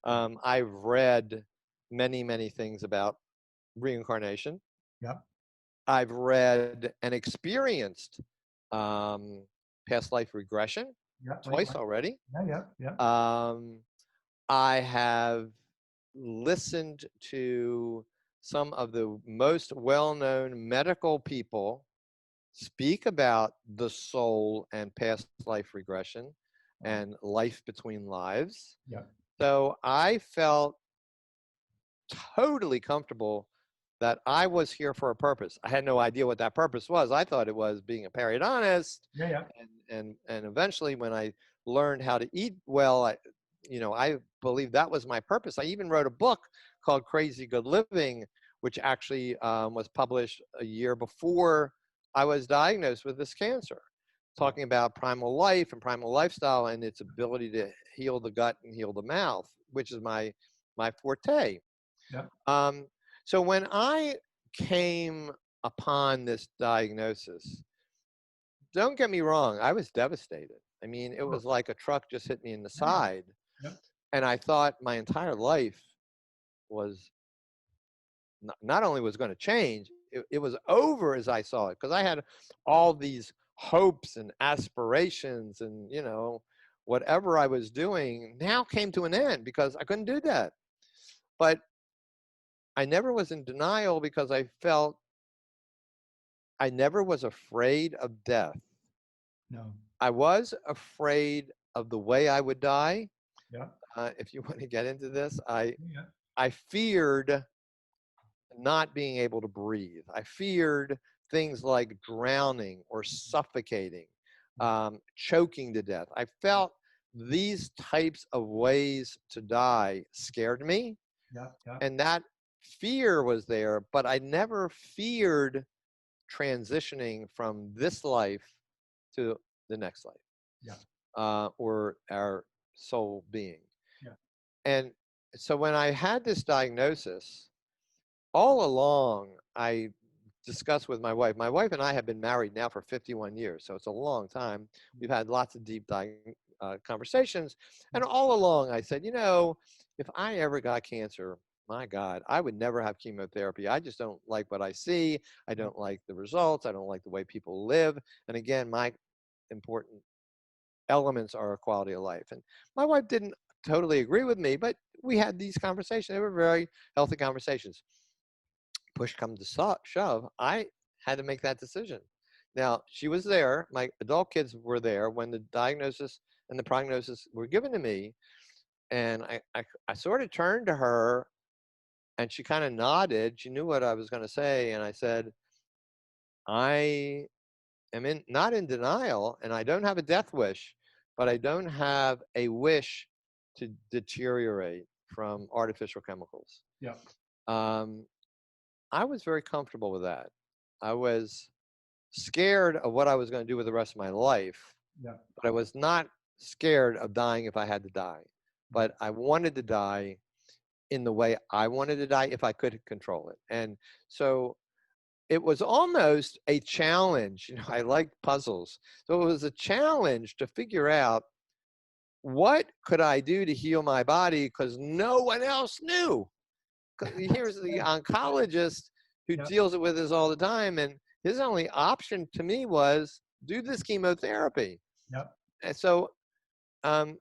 I've read many things about reincarnation. Yeah. I've read and experienced past life regression twice already. Yeah. I have listened to some of the most well-known medical people speak about the soul and past life regression and life between lives. Yeah. So I felt totally comfortable that I was here for a purpose. I had no idea what that purpose was. I thought it was being a periodontist. Yeah, yeah. And eventually when I learned how to eat well, I believe that was my purpose. I even wrote a book called Crazy Good Living, which actually was published a year before I was diagnosed with this cancer, talking about primal life and primal lifestyle and its ability to heal the gut and heal the mouth, which is my forte. Yeah. So when I came upon this diagnosis, don't get me wrong, I was devastated. I mean, it was like a truck just hit me in the side. Yeah. And I thought my entire life was not only was going to change, it was over as I saw it. Because I had all these hopes and aspirations and, whatever I was doing now came to an end because I couldn't do that. But I never was in denial because I felt I never was afraid of death. No. I was afraid of the way I would die. Yeah. If you want to get into this, Yeah. I feared not being able to breathe. I feared things like drowning or suffocating, choking to death. I felt these types of ways to die scared me. Yeah. Yeah. And that fear was there, but I never feared transitioning from this life to the next life. Yeah. Or our soul being. Yeah. And so when I had this diagnosis, all along I discussed with my wife. My wife and I have been married now for 51 years, so it's a long time. We've had lots of deep conversations. And all along I said, if I ever got cancer, my God, I would never have chemotherapy. I just don't like what I see. I don't like the results. I don't like the way people live. And again, my important elements are quality of life. And my wife didn't totally agree with me, but we had these conversations. They were very healthy conversations. Push come to shove, I had to make that decision. Now, she was there. My adult kids were there when the diagnosis and the prognosis were given to me. And I sort of turned to her and she kind of nodded. She knew what I was going to say. And I said, I am not in denial and I don't have a death wish, but I don't have a wish to deteriorate from artificial chemicals. Yeah. I was very comfortable with that. I was scared of what I was going to do with the rest of my life, Yeah. but I was not scared of dying if I had to die. But I wanted to die in the way I wanted to die if I could control it. And so it was almost a challenge. I like puzzles. So it was a challenge to figure out what could I do to heal my body because no one else knew. Here's the oncologist who deals with this all the time, and his only option to me was do this chemotherapy. Yep. And so, and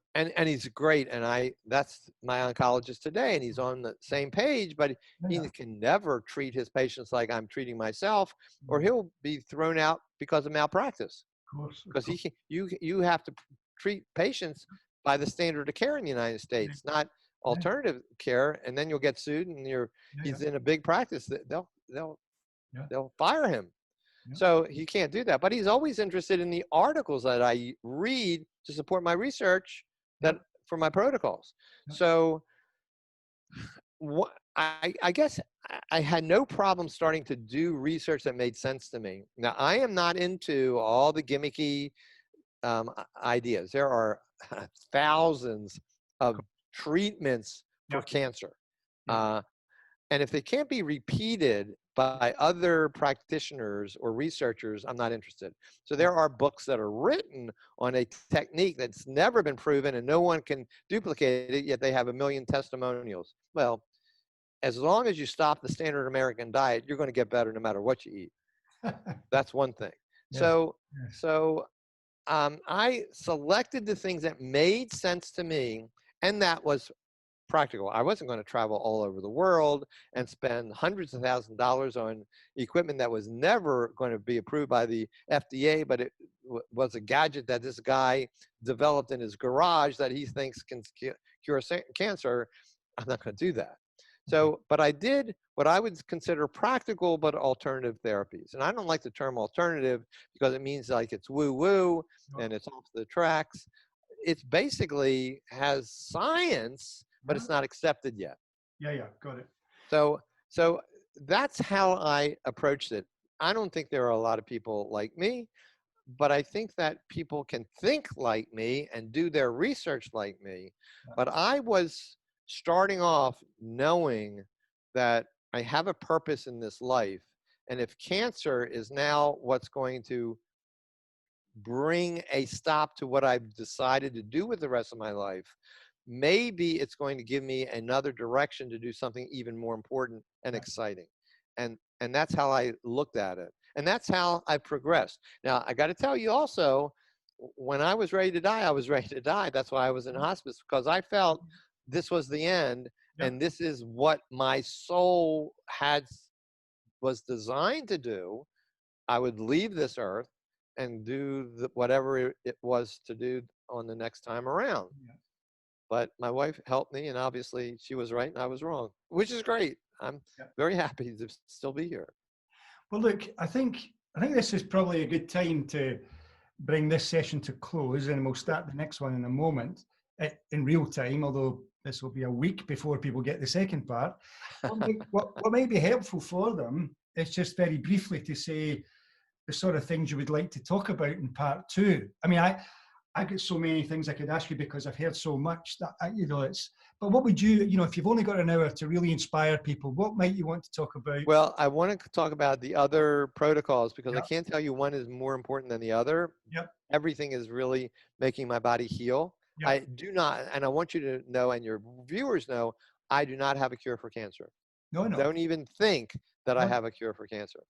he's great, and that's my oncologist today, and he's on the same page, but he can never treat his patients like I'm treating myself, or he'll be thrown out because of malpractice. Of course. Because you have to treat patients by the standard of care in the United States, not alternative care, and then you'll get sued, and he's in a big practice. They'll fire him. Yeah. So he can't do that. But he's always interested in the articles that I read to support my research for my protocols. Yeah. So I guess I had no problem starting to do research that made sense to me. Now, I am not into all the gimmicky ideas. There are thousands of treatments for cancer. And if they can't be repeated by other practitioners or researchers, I'm not interested. So there are books that are written on a technique that's never been proven and no one can duplicate it, yet they have 1 million testimonials. Well, as long as you stop the standard American diet, you're going to get better no matter what you eat. That's one thing. Yes. So I selected the things that made sense to me, and that was practical. I wasn't going to travel all over the world and spend hundreds of thousands of dollars on equipment that was never going to be approved by the FDA, but it was a gadget that this guy developed in his garage that he thinks can cure cancer. I'm not going to do that. So, but I did what I would consider practical but alternative therapies. And I don't like the term alternative because it means like it's woo-woo and it's off the tracks. It's basically has science, but it's not accepted yet. Yeah, got it. So that's how I approached it. I don't think there are a lot of people like me, but I think that people can think like me and do their research like me. But I was starting off knowing that I have a purpose in this life. And if cancer is now what's going to bring a stop to what I've decided to do with the rest of my life, maybe it's going to give me another direction to do something even more important and exciting. And that's how I looked at it. And that's how I progressed. Now, I got to tell you also, when I was ready to die, I was ready to die. That's why I was in hospice, because I felt this was the end. And this is what my soul was designed to do. I would leave this earth and do whatever it was to do on the next time around. But my wife helped me, and obviously she was right and I was wrong, which is great. I'm very happy to still be here. Well, look, I think this is probably a good time to bring this session to close, and we'll start the next one in a moment in real time, although this will be a week before people get the second part. What might be helpful for them is just very briefly to say the sort of things you would like to talk about in part 2. I mean, I get so many things I could ask you because I've heard so much that, but what would you, if you've only got an hour to really inspire people, what might you want to talk about? Well, I want to talk about the other protocols because I can't tell you one is more important than the other. Everything is really making my body heal. I do not, and I want you to know, and your viewers know, I do not have a cure for cancer. No. Don't even think that I have a cure for cancer.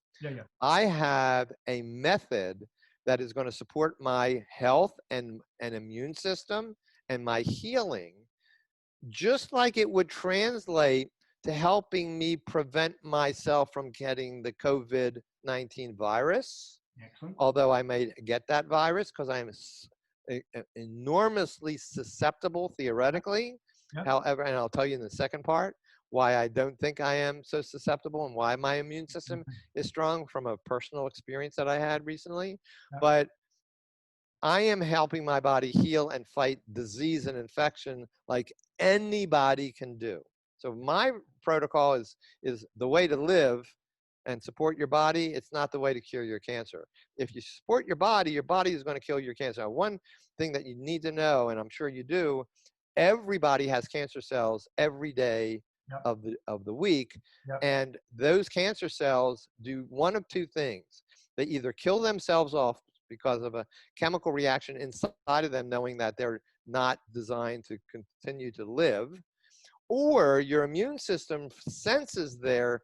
I have a method that is going to support my health and immune system and my healing, just like it would translate to helping me prevent myself from getting the COVID-19 virus. Excellent. Although I may get that virus because I am enormously susceptible theoretically. However, and I'll tell you in the second part why I don't think I am so susceptible and why my immune system is strong from a personal experience that I had recently. But I am helping my body heal and fight disease and infection like anybody can do. So my protocol is the way to live and support your body. It's not the way to cure your cancer. If you support your body is going to kill your cancer. Now, one thing that you need to know, and I'm sure you do, everybody has cancer cells every day of the week. And those cancer cells do one of two things. They either kill themselves off because of a chemical reaction inside of them, knowing that they're not designed to continue to live, or your immune system senses their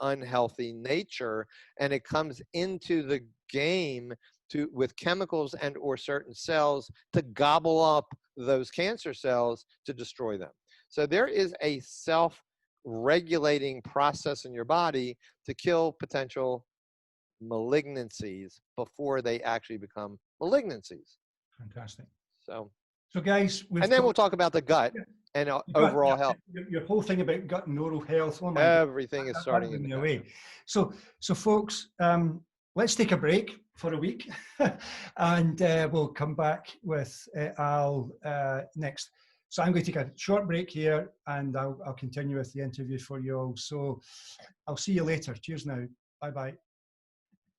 unhealthy nature and it comes into the game with chemicals and or certain cells to gobble up those cancer cells to destroy them. So there is a self-regulating process in your body to kill potential malignancies before they actually become malignancies. Fantastic. So guys, and then we'll talk about the gut and overall health. Your whole thing about gut and oral health. Everything is starting in the way. So folks, let's take a break for a week, and we'll come back with Al next. So I'm going to take a short break here, and I'll continue with the interview for you all. So I'll see you later. Cheers now. Bye-bye.